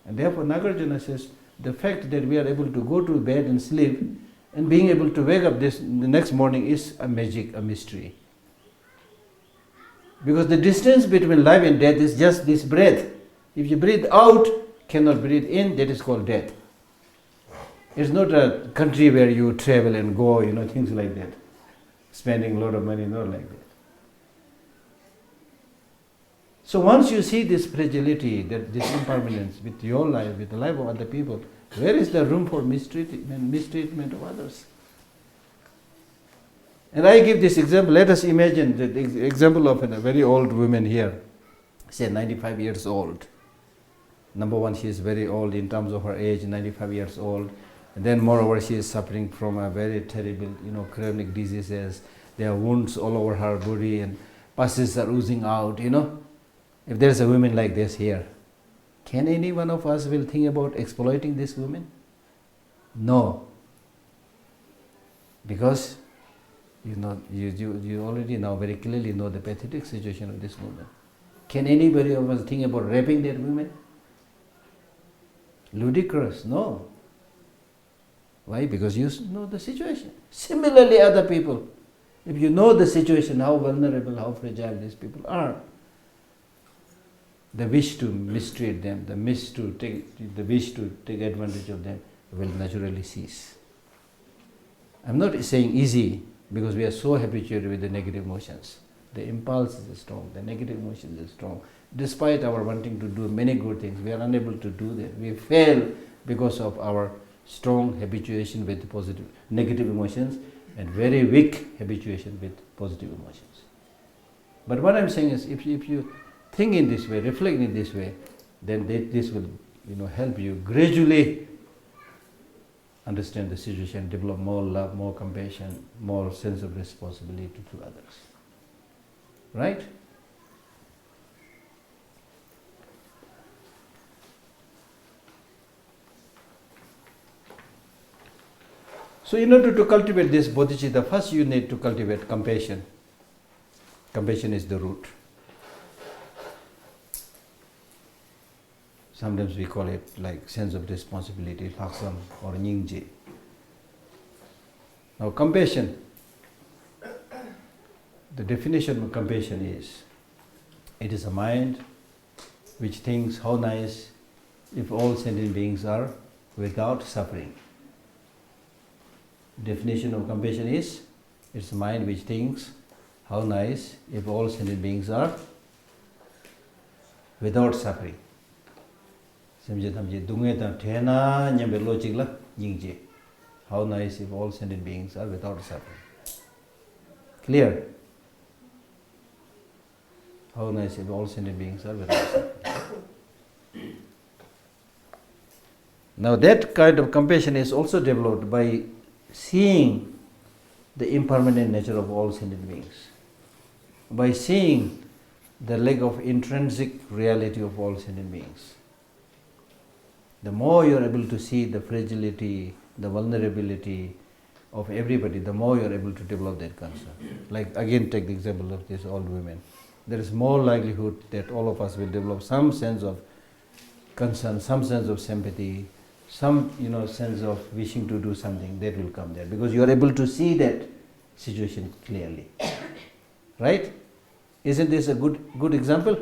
And therefore Nagarjuna says, the fact that we are able to go to bed and sleep and being able to wake up the next morning is a magic, a mystery. Because the distance between life and death is just this breath. If you breathe out, cannot breathe in, that is called death. It's not a country where you travel and go, things like that. Spending a lot of money, not like that. So once you see this fragility, this impermanence with your life, with the life of other people, where is the room for mistreatment of others? And I give this example. Let us imagine the example of a very old woman here, say 95 years old. Number one, she is very old in terms of her age, 95 years old. And then moreover, she is suffering from a very terrible, chronic diseases. There are wounds all over her body and pusses are oozing out, If there is a woman like this here, can any one of us will think about exploiting this woman? No. Because you already now very clearly know the pathetic situation of this woman. Can anybody of us think about raping that woman? Ludicrous, no. Why? Because you know the situation. Similarly, other people, if you know the situation, how vulnerable, how fragile these people are, the wish to mistreat them, the wish to take advantage of them will naturally cease. I'm not saying easy, because we are so habituated with the negative emotions. The impulse is strong, the negative emotions is strong. Despite our wanting to do many good things, we are unable to do that. We fail because of our strong habituation with negative emotions and very weak habituation with positive emotions. But what I'm saying is, if you think in this way, reflect in this way, then this will help you gradually understand the situation, develop more love, more compassion, more sense of responsibility to others. Right? So in order to cultivate this bodhicitta, first you need to cultivate compassion. Compassion is the root. Sometimes we call it like sense of responsibility, laksam or nyingje. Now compassion, the definition of compassion is, it is a mind which thinks how nice if all sentient beings are without suffering. Definition of compassion is, it's a mind which thinks how nice if all sentient beings are without suffering. How nice if all sentient beings are without suffering. Clear? How nice if all sentient beings are without suffering. Now that kind of compassion is also developed by seeing the impermanent nature of all sentient beings, by seeing the lack of intrinsic reality of all sentient beings. The more you are able to see the fragility, the vulnerability of everybody, the more you are able to develop that concern. Like again, take the example of these old women. There is more likelihood that all of us will develop some sense of concern, some sense of sympathy, some sense of wishing to do something. That will come there because you are able to see that situation clearly, right? Isn't this a good example?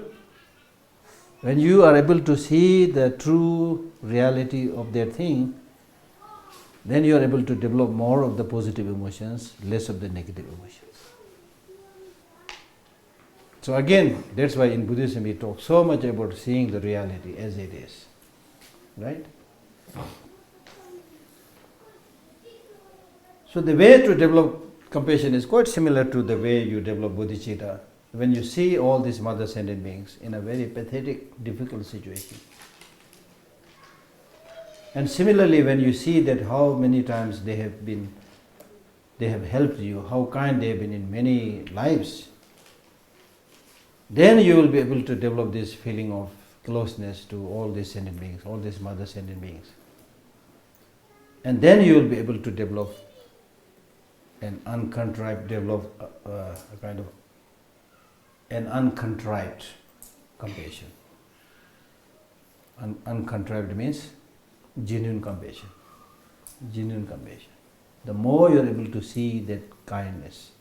When you are able to see the true reality of that thing, then you are able to develop more of the positive emotions, less of the negative emotions. So again, that's why in Buddhism we talk so much about seeing the reality as it is, right? So the way to develop compassion is quite similar to the way you develop bodhicitta. When you see all these mother sentient beings in a very pathetic, difficult situation. And similarly, when you see that how many times they have helped you, how kind they have been in many lives, then you will be able to develop this feeling of closeness to all these sentient beings, all these mother sentient beings. And then you will be able to develop an uncontrived, an uncontrived compassion. Uncontrived means genuine compassion. Genuine compassion. The more you are able to see that kindness,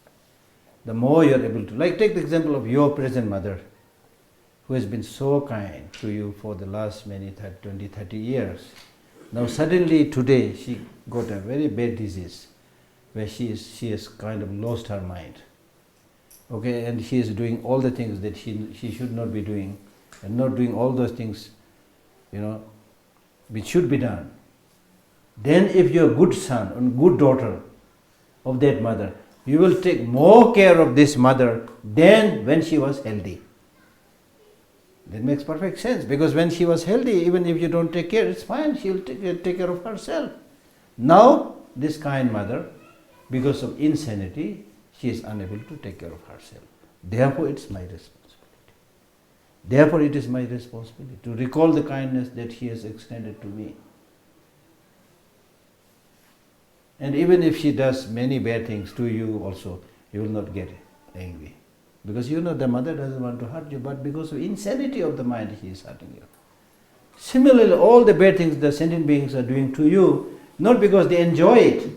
the more you are able to, like take the example of your present mother, who has been so kind to you for the last 20, 30 years. Now suddenly today she got a very bad disease where she has kind of lost her mind. Okay, and she is doing all the things that she should not be doing, and not doing all those things, which should be done. Then if you are a good son and good daughter of that mother, you will take more care of this mother than when she was healthy. That makes perfect sense, because when she was healthy, even if you don't take care, it's fine, she will take care of herself. Now, this kind mother, because of insanity, she is unable to take care of herself. Therefore, it's my responsibility. Therefore, it is my responsibility to recall the kindness that she has extended to me. And even if she does many bad things to you also, you will not get angry. Because the mother doesn't want to hurt you, but because of insanity of the mind, she is hurting you. Similarly, all the bad things the sentient beings are doing to you, not because they enjoy it,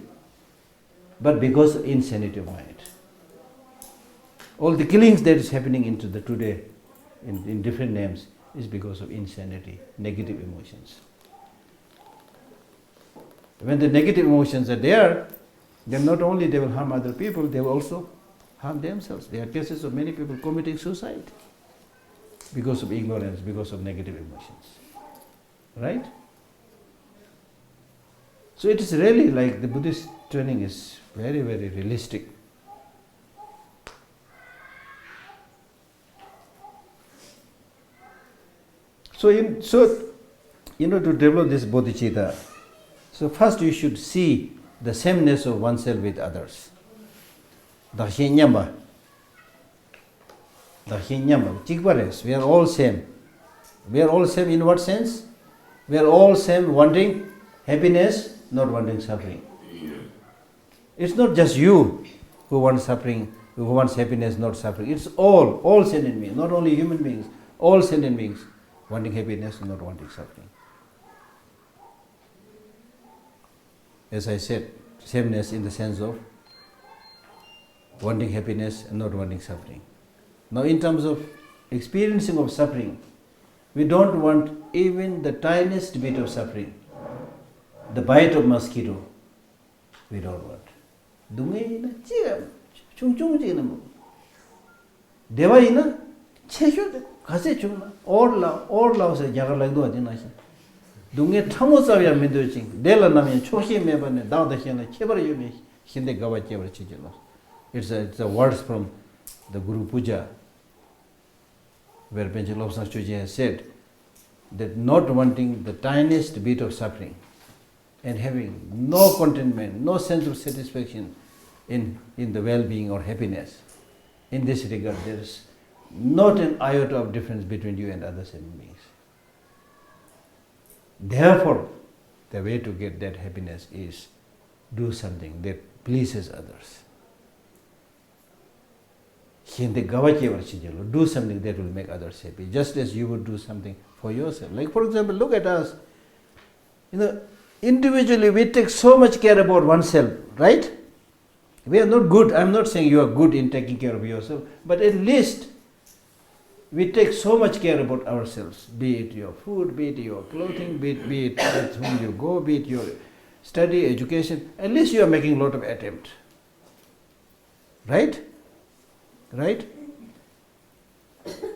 but because of insanity of mind. All the killings that is happening into the today in different names is because of insanity, negative emotions. When the negative emotions are there, then not only they will harm other people, they will also harm themselves. There are cases of many people committing suicide because of ignorance, because of negative emotions. Right? So it is really like the Buddhist training is very, very realistic. So to develop this bodhicitta, so first you should see the sameness of oneself with others. Dahinyamba. Chikpares, we are all same. We are all same in what sense? We are all same wanting happiness, not wanting suffering. It's not just you who wants suffering, who wants happiness, not suffering. It's all sentient beings, not only human beings, all sentient beings wanting happiness, not wanting suffering. As I said, sameness in the sense of wanting happiness and not wanting suffering. Now in terms of experiencing of suffering, we don't want even the tiniest bit of suffering. The bite of mosquito, we don't want. Dungaina, chung Devaina, chesho, kasechuna, orla, say, Jagalagdo, dinasha. Dunga Tamosavia Meduching, Dela Nami, Choshi Mebane, down the Hina, Chever, Hinde Gava Chever Chijano. It's a words from the Guru Puja, where Pancha Lobsang Chuji has said that not wanting the tiniest bit of suffering, and having no contentment, no sense of satisfaction in the well-being or happiness. In this regard, there is not an iota of difference between you and other sentient beings. Therefore, the way to get that happiness is do something that pleases others. Do something that will make others happy, just as you would do something for yourself. Like, for example, look at us. Individually we take so much care about oneself, right? We are not good. I'm not saying you are good in taking care of yourself, but at least we take so much care about ourselves, be it your food, be it your clothing, be it with whom you go, be it your study, education. At least you are making a lot of attempt. Right? Right?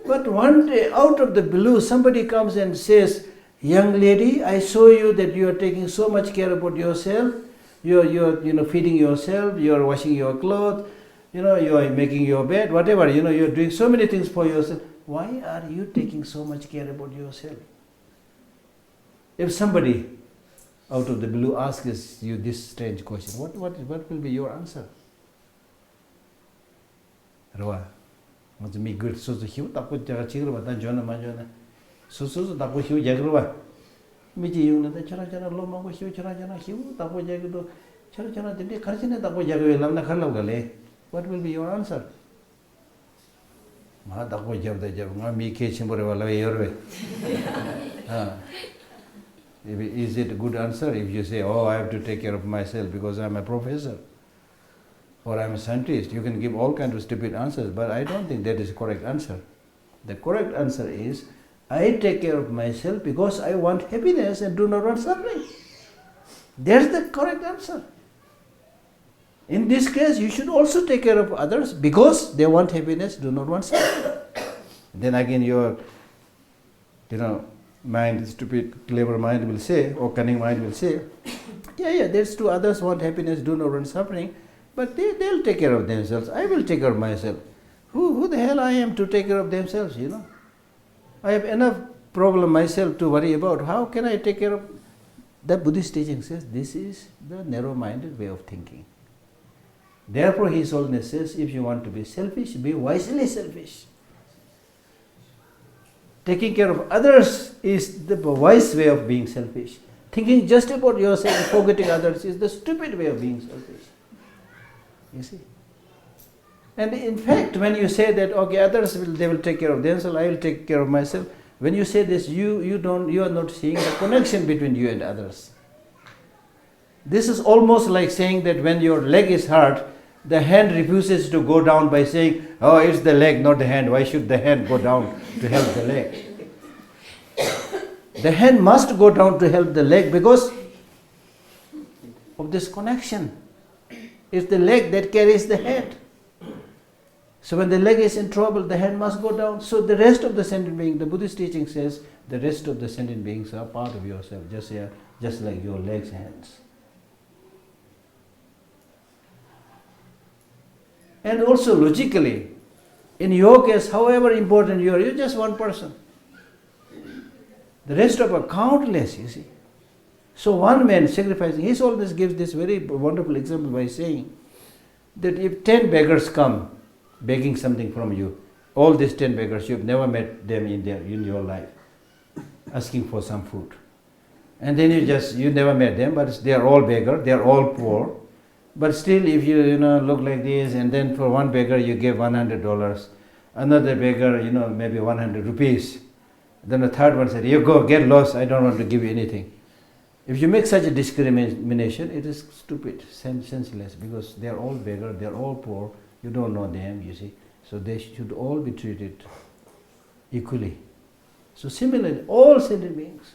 But one day, out of the blue, somebody comes and says, young lady, I saw you that you are taking so much care about yourself. You're feeding yourself, you're washing your clothes, you are making your bed, whatever, you're doing so many things for yourself. Why are you taking so much care about yourself? If somebody out of the blue asks you this strange question, what will be your answer? Rawa, what's me good? So the hiu tapu jaga chigru bata jona majona. So tapu hiu jagruwa. Miji yung na chara lo mango hiu chara hiu tapu jagru chara dinde kharchine tapu jagru lamna kharlau gale. What will be your answer? Ma tapu jab ma mi ke chimbore wala yorwe. Is it a good answer if you say, oh, I have to take care of myself because I'm a professor or I'm a scientist? You can give all kinds of stupid answers, but I don't think that is the correct answer. The correct answer is, I take care of myself because I want happiness and do not want suffering. That's the correct answer. In this case, you should also take care of others because they want happiness, do not want suffering. Then again, your, mind, stupid, clever mind will say, or cunning mind will say, yeah, that's true, others want happiness, do not want suffering, but they'll take care of themselves. I will take care of myself. Who the hell I am to take care of themselves, I have enough problem myself to worry about. How can I take care of? The Buddhist teaching says this is the narrow-minded way of thinking. Therefore, His Holiness says, if you want to be selfish, be wisely selfish. Taking care of others is the wise way of being selfish. Thinking just about yourself and forgetting others is the stupid way of being selfish. You see? And in fact, when you say that, okay, others they will take care of themselves, I will take care of myself. When you say this, you are not seeing the connection between you and others. This is almost like saying that when your leg is hurt, the hand refuses to go down by saying, oh, it's the leg, not the hand. Why should the hand go down to help the leg? The hand must go down to help the leg because of this connection. It's the leg that carries the hand. So when the leg is in trouble, the hand must go down. So the rest of the sentient being, the Buddhist teaching says, the rest of the sentient beings are part of yourself, just like your legs, hands. And also logically, in your case, however important you are, you're just one person. The rest of are countless, you see. So one man sacrificing, His Holiness gives this very wonderful example by saying that if 10 beggars come begging something from you, all these 10 beggars, you've never met them in your life, asking for some food. And then you never met them, but they are all beggars, they are all poor. But still, if you look like this, and then for one beggar you give $100, another beggar, maybe 100 rupees. Then the third one said, you go, get lost, I don't want to give you anything. If you make such a discrimination, it is stupid, senseless, because they are all beggars, they are all poor, you don't know them, you see. So they should all be treated equally. So similarly, all sentient beings,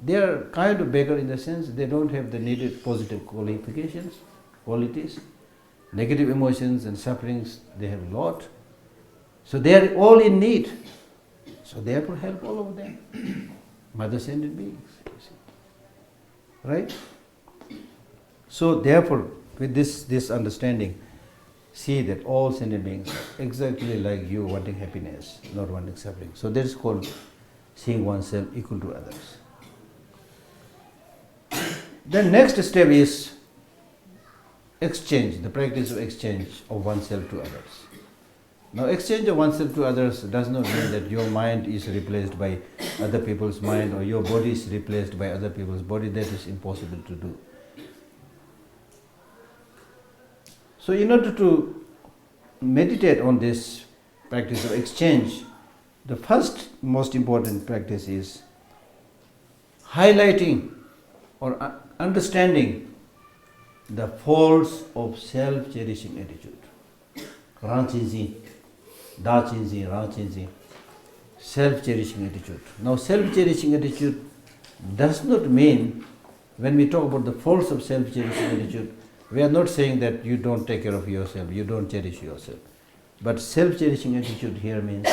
they are kind of beggar in the sense they don't have the needed positive qualities, negative emotions and sufferings, they have a lot. So they are all in need. So therefore help all of them. Mother sentient beings, you see. Right? So therefore, with this understanding, see that all sentient beings are exactly like you, wanting happiness, not wanting suffering. So that is called seeing oneself equal to others. Then next step is exchange, the practice of exchange of oneself to others. Now, exchange of oneself to others does not mean that your mind is replaced by other people's mind or your body is replaced by other people's body. That is impossible to do. So, in order to meditate on this practice of exchange, the first most important practice is highlighting or understanding the faults of self-cherishing attitude. Rangchinzi, Da-chinzi, Rangchinzi, self-cherishing attitude. Now, self-cherishing attitude does not mean, when we talk about the faults of self-cherishing attitude, we are not saying that you don't take care of yourself, you don't cherish yourself. But self-cherishing attitude here means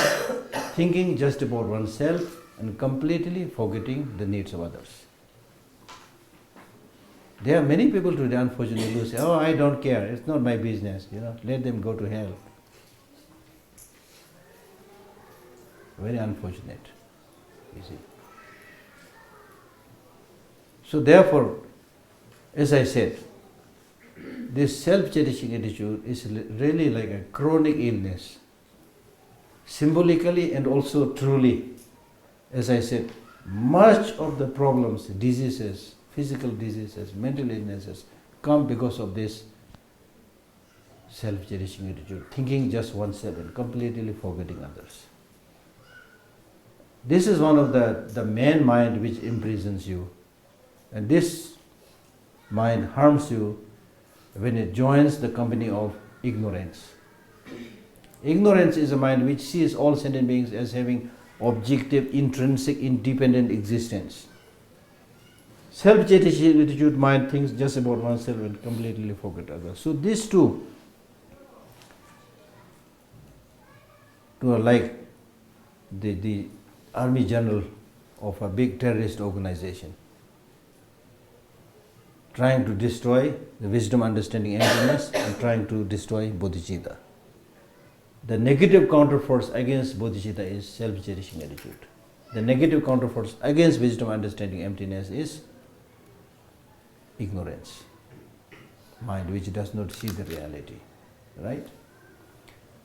thinking just about oneself and completely forgetting the needs of others. There are many people today, unfortunately, who say, "Oh, I don't care, it's not my business, let them go to hell." Very unfortunate, you see. So therefore, as I said, this self-cherishing attitude is really like a chronic illness, symbolically and also truly. As I said, much of the problems, diseases, physical diseases, mental illnesses come because of this self-cherishing attitude, thinking just oneself and completely forgetting others. This is one of the main mind which imprisons you, and this mind harms you when it joins the company of ignorance. Ignorance is a mind which sees all sentient beings as having objective, intrinsic, independent existence. Self-cherishing attitude mind thinks just about oneself and completely forget others. So these two are like the army general of a big terrorist organization, trying to destroy the wisdom, understanding, emptiness, and trying to destroy bodhicitta. The negative counterforce against bodhicitta is self-cherishing attitude. The negative counterforce against wisdom, understanding, emptiness is ignorance, mind which does not see the reality, right?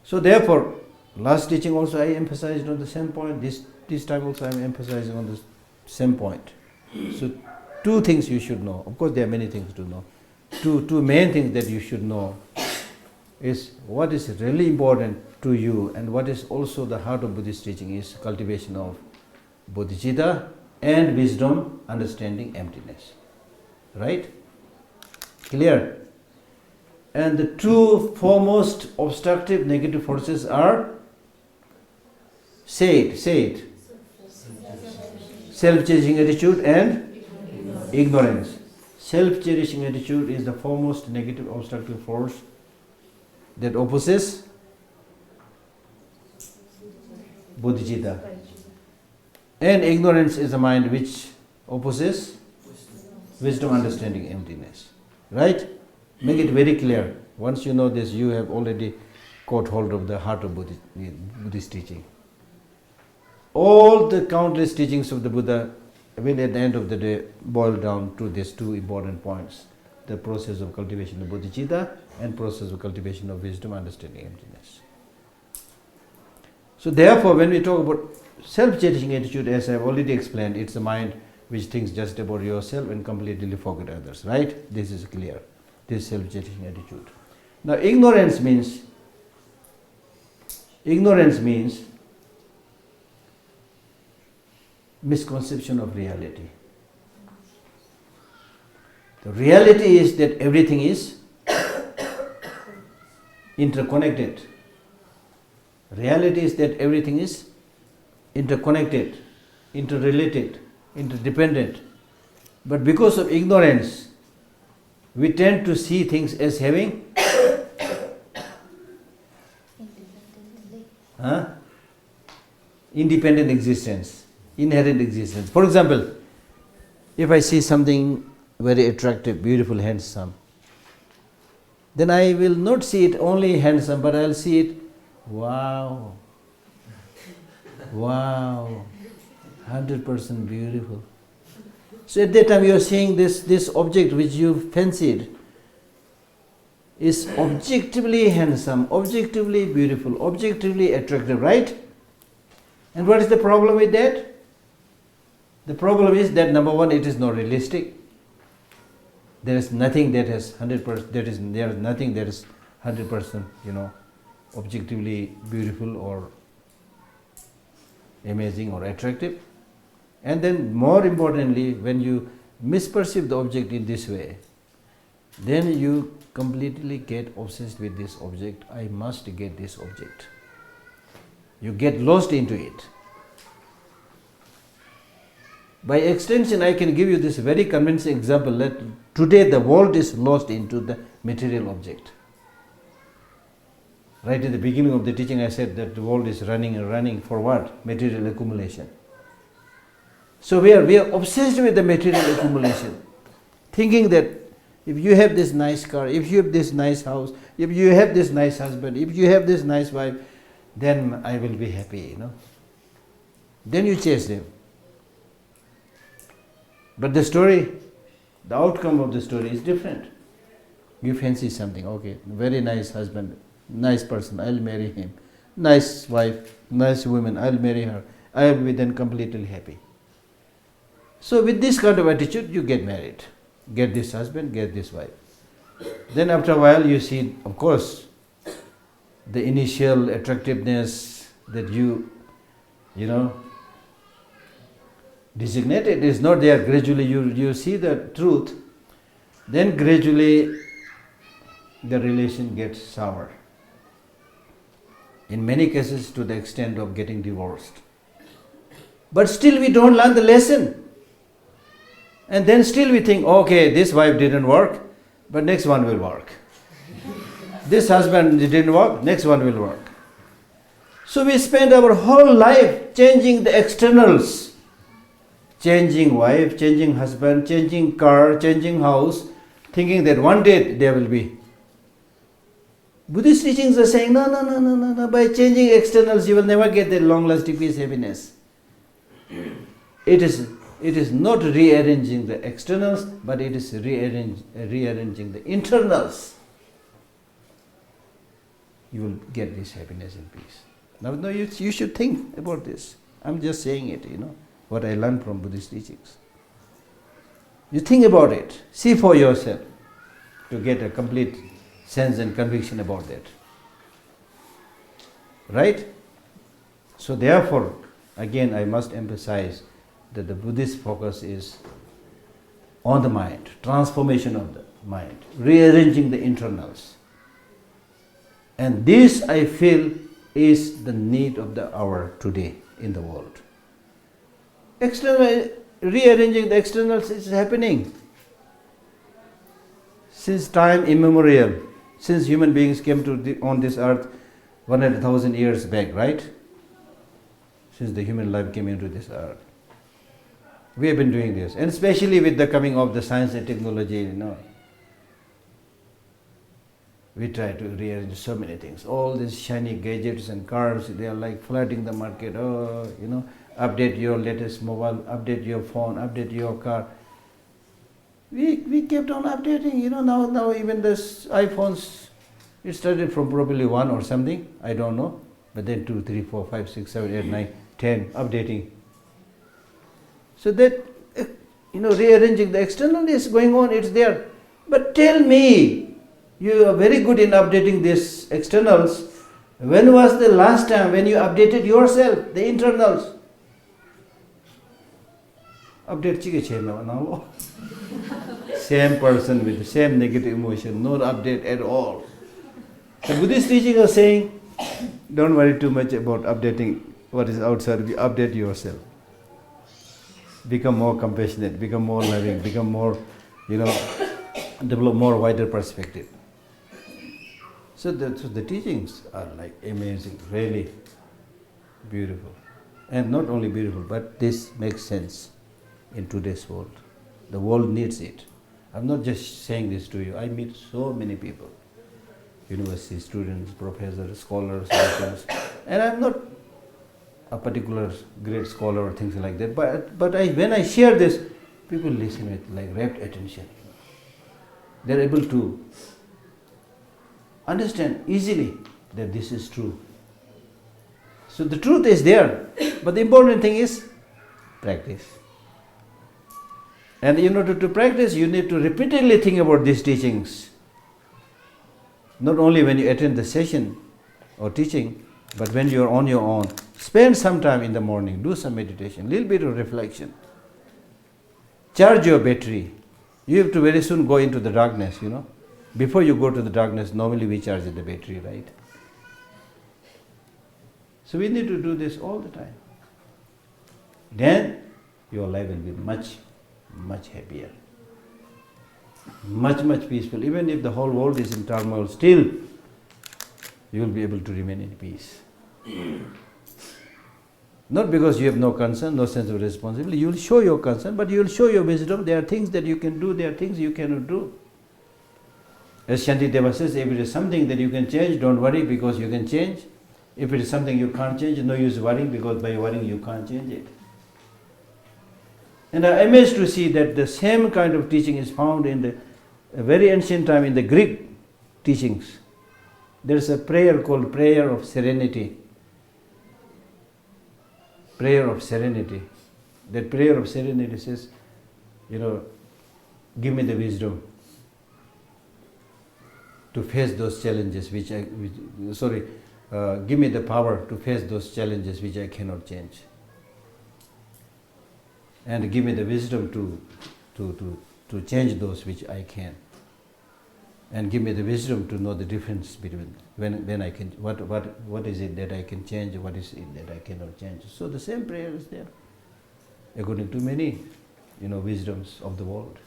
So therefore, last teaching also I emphasized on the same point. This time also I am emphasizing on the same point. So two things you should know. Of course, there are many things to know. Two main things that you should know is what is really important to you and what is also the heart of Buddhist teaching is cultivation of bodhicitta and wisdom, understanding, emptiness. Right? Clear? And the two foremost obstructive negative forces are, say it. Self-cherishing attitude and ignorance. Self-cherishing attitude is the foremost negative obstructive force that opposes bodhicitta. And ignorance is a mind which opposes wisdom, understanding, emptiness. Right? Make it very clear. Once you know this, you have already caught hold of the heart of Buddhist teaching. All the countless teachings of the Buddha will at the end of the day boil down to these two important points: the process of cultivation of bodhicitta and process of cultivation of wisdom, understanding, emptiness. So therefore, when we talk about self-cherishing attitude, as I have already explained, it's a mind which thinks just about yourself and completely forget others, right? This is clear. This self-cherishing attitude. Now, ignorance means misconception of reality. The reality is that everything is interconnected. Reality is that everything is interconnected, interrelated, interdependent. But because of ignorance, we tend to see things as having independent existence, inherent existence. For example, if I see something very attractive, beautiful, handsome, then I will not see it only handsome, but I will see it, wow, 100% beautiful. So at that time you are seeing this object which you fancied is objectively handsome, objectively beautiful, objectively attractive, right? And what is the problem with that? The problem is that number one, it is not realistic. There is nothing that has 100%. There is nothing that is 100%, objectively beautiful or amazing or attractive. And then more importantly, when you misperceive the object in this way, then you completely get obsessed with this object. I must get this object. You get lost into it. By extension, I can give you this very convincing example that today the world is lost into the material object. Right at the beginning of the teaching, I said that the world is running and running for what? Material accumulation. So we are obsessed with the material accumulation, thinking that if you have this nice car, if you have this nice house, if you have this nice husband, if you have this nice wife, then I will be happy, Then you chase them. But the outcome of the story is different. You fancy something, okay, very nice husband, nice person, I'll marry him. Nice wife, nice woman, I'll marry her. I will be then completely happy. So with this kind of attitude, you get married. Get this husband, get this wife. Then after a while you see, of course, the initial attractiveness that you designated is not there. Gradually you see the truth. Then gradually the relation gets sour. In many cases to the extent of getting divorced. But still we don't learn the lesson. And then still we think, okay, this wife didn't work, but next one will work. This husband didn't work, next one will work. So we spend our whole life changing the externals. Changing wife, changing husband, changing car, changing house, thinking that one day they will be. Buddhist teachings are saying, no, by changing externals you will never get the long-lasting peace, happiness. It is not rearranging the externals, but it is rearranging the internals. You will get this happiness and peace. Now, you should think about this. I'm just saying it, what I learned from Buddhist teachings. You think about it. See for yourself to get a complete sense and conviction about that. Right? So therefore, again, I must emphasize that the Buddhist focus is on the mind, transformation of the mind, rearranging the internals. And this, I feel, is the need of the hour today in the world. Rearranging the externals is happening since time immemorial, since human beings came on this earth 100,000 years back, right? Since the human life came into this earth. We have been doing this, and especially with the coming of the science and technology, we try to rearrange so many things. All these shiny gadgets and cars, they are like flooding the market. Update your latest mobile, update your phone, update your car. We kept on updating, now even this iPhones, it started from probably 1 or something, I don't know, but then 2, 3, 4, 5, 6, 7, 8, 9, 10, updating. So that, rearranging the external is going on, it's there. But tell me, you are very good in updating these externals. When was the last time when you updated yourself, the internals? Update now. Same person with the same negative emotion, no update at all. The Buddhist teaching is saying, don't worry too much about updating what is outside, update yourself. Become more compassionate, become more loving, become more, develop more wider perspective. So the teachings are like amazing, really beautiful. And not only beautiful, but this makes sense in today's world. The world needs it. I'm not just saying this to you. I meet so many people, university students, professors, scholars, and I'm not a particular great scholar or things like that. But when I share this, people listen with like rapt attention. They're able to understand easily that this is true. So the truth is there, but the important thing is practice. And in order to practice, you need to repeatedly think about these teachings. Not only when you attend the session or teaching, but when you are on your own. Spend some time in the morning, do some meditation, little bit of reflection. Charge your battery. You have to very soon go into the darkness, Before you go to the darkness, normally we charge the battery, right? So we need to do this all the time. Then your life will be much, much happier. Much, much peaceful. Even if the whole world is in turmoil, still you will be able to remain in peace. Not because you have no concern, no sense of responsibility. You will show your concern, but you will show your wisdom. There are things that you can do, there are things you cannot do. As Shantideva says, if it is something that you can change, don't worry because you can change. If it is something you can't change, no use worrying because by worrying you can't change it. And I am amazed to see that the same kind of teaching is found in the very ancient time in the Greek teachings. There is a prayer called Prayer of Serenity. Prayer of Serenity. That Prayer of Serenity says, give me the wisdom to face those challenges give me the power to face those challenges which I cannot change. And give me the wisdom to change those which I can. And give me the wisdom to know the difference between when I can, what is it that I can change, what is it that I cannot change. So the same prayer is there, according to many, wisdoms of the world.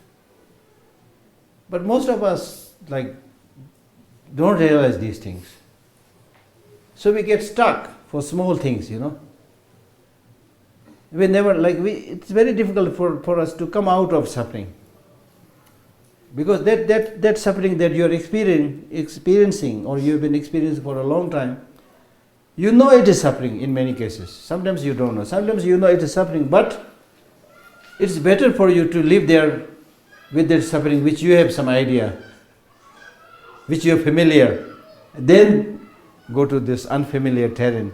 But most of us, don't realize these things. So we get stuck for small things, We never, it's very difficult for us to come out of suffering. Because that suffering that you are experiencing or you have been experiencing for a long time, it is suffering in many cases. Sometimes you don't know. Sometimes it is suffering, but it's better for you to live there with that suffering which you have some idea, which you are familiar, then go to this unfamiliar terrain.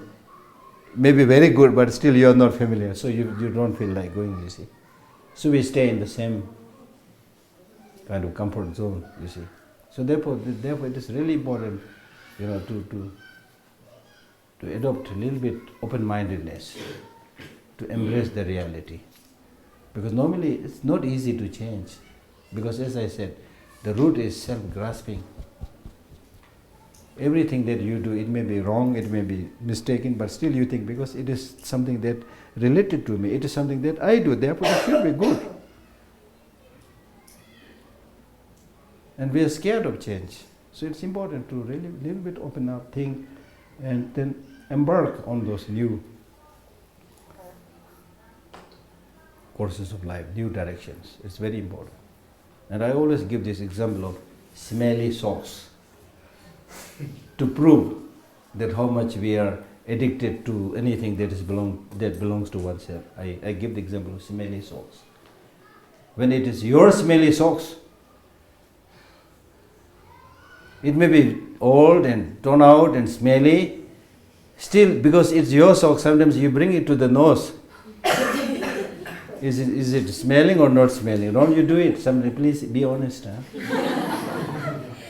Maybe very good, but still you are not familiar, so you don't feel like going, you see. So we stay in the same kind of comfort zone, you see. So therefore it is really important, to adopt a little bit open-mindedness, to embrace the reality. Because normally it's not easy to change. Because as I said, the root is self-grasping. Everything that you do, it may be wrong, it may be mistaken, but still you think, because it is something that related to me, it is something that I do, therefore it should be good. And we are scared of change. So it's important to really a little bit open up, think, and then embark on those new courses of life, new directions. It's very important. And I always give this example of smelly socks to prove that how much we are addicted to anything that belongs to oneself. I give the example of smelly socks. When it is your smelly socks, it may be old and torn out and smelly. Still, because it's your sock, sometimes you bring it to the nose. Is it smelling or not smelling? Don't you do it? Somebody, please be honest. Huh?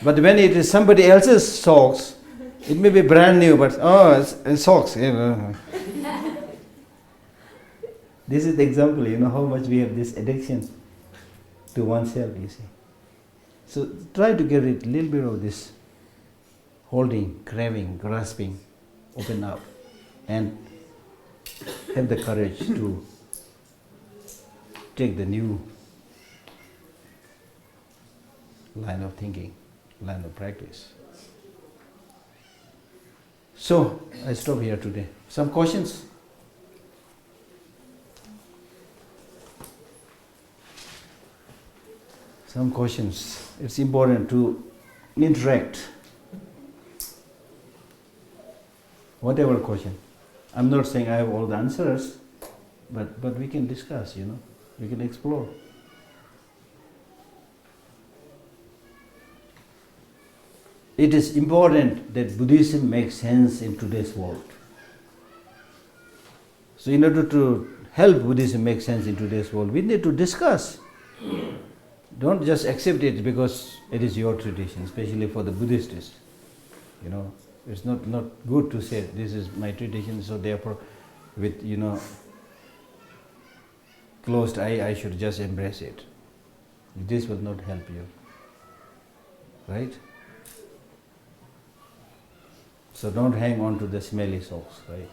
But when it is somebody else's socks, it may be brand new, but it's socks. This is the example, how much we have this addiction to oneself, you see. So try to get rid a little bit of this holding, craving, grasping, open up, and have the courage to take the new line of thinking, line of practice. So I stop here today. Some questions? Some questions. It's important to interact. Whatever question. I'm not saying I have all the answers, but we can discuss, we can explore. it is important that Buddhism makes sense in today's world. So in order to help Buddhism make sense in today's world, we need to discuss. Don't just accept it because it is your tradition, especially for the Buddhists. You know, it's not good to say this is my tradition, so therefore with, closed eye I should just embrace it. This will not help you. Right? So don't hang on to the smelly socks, right?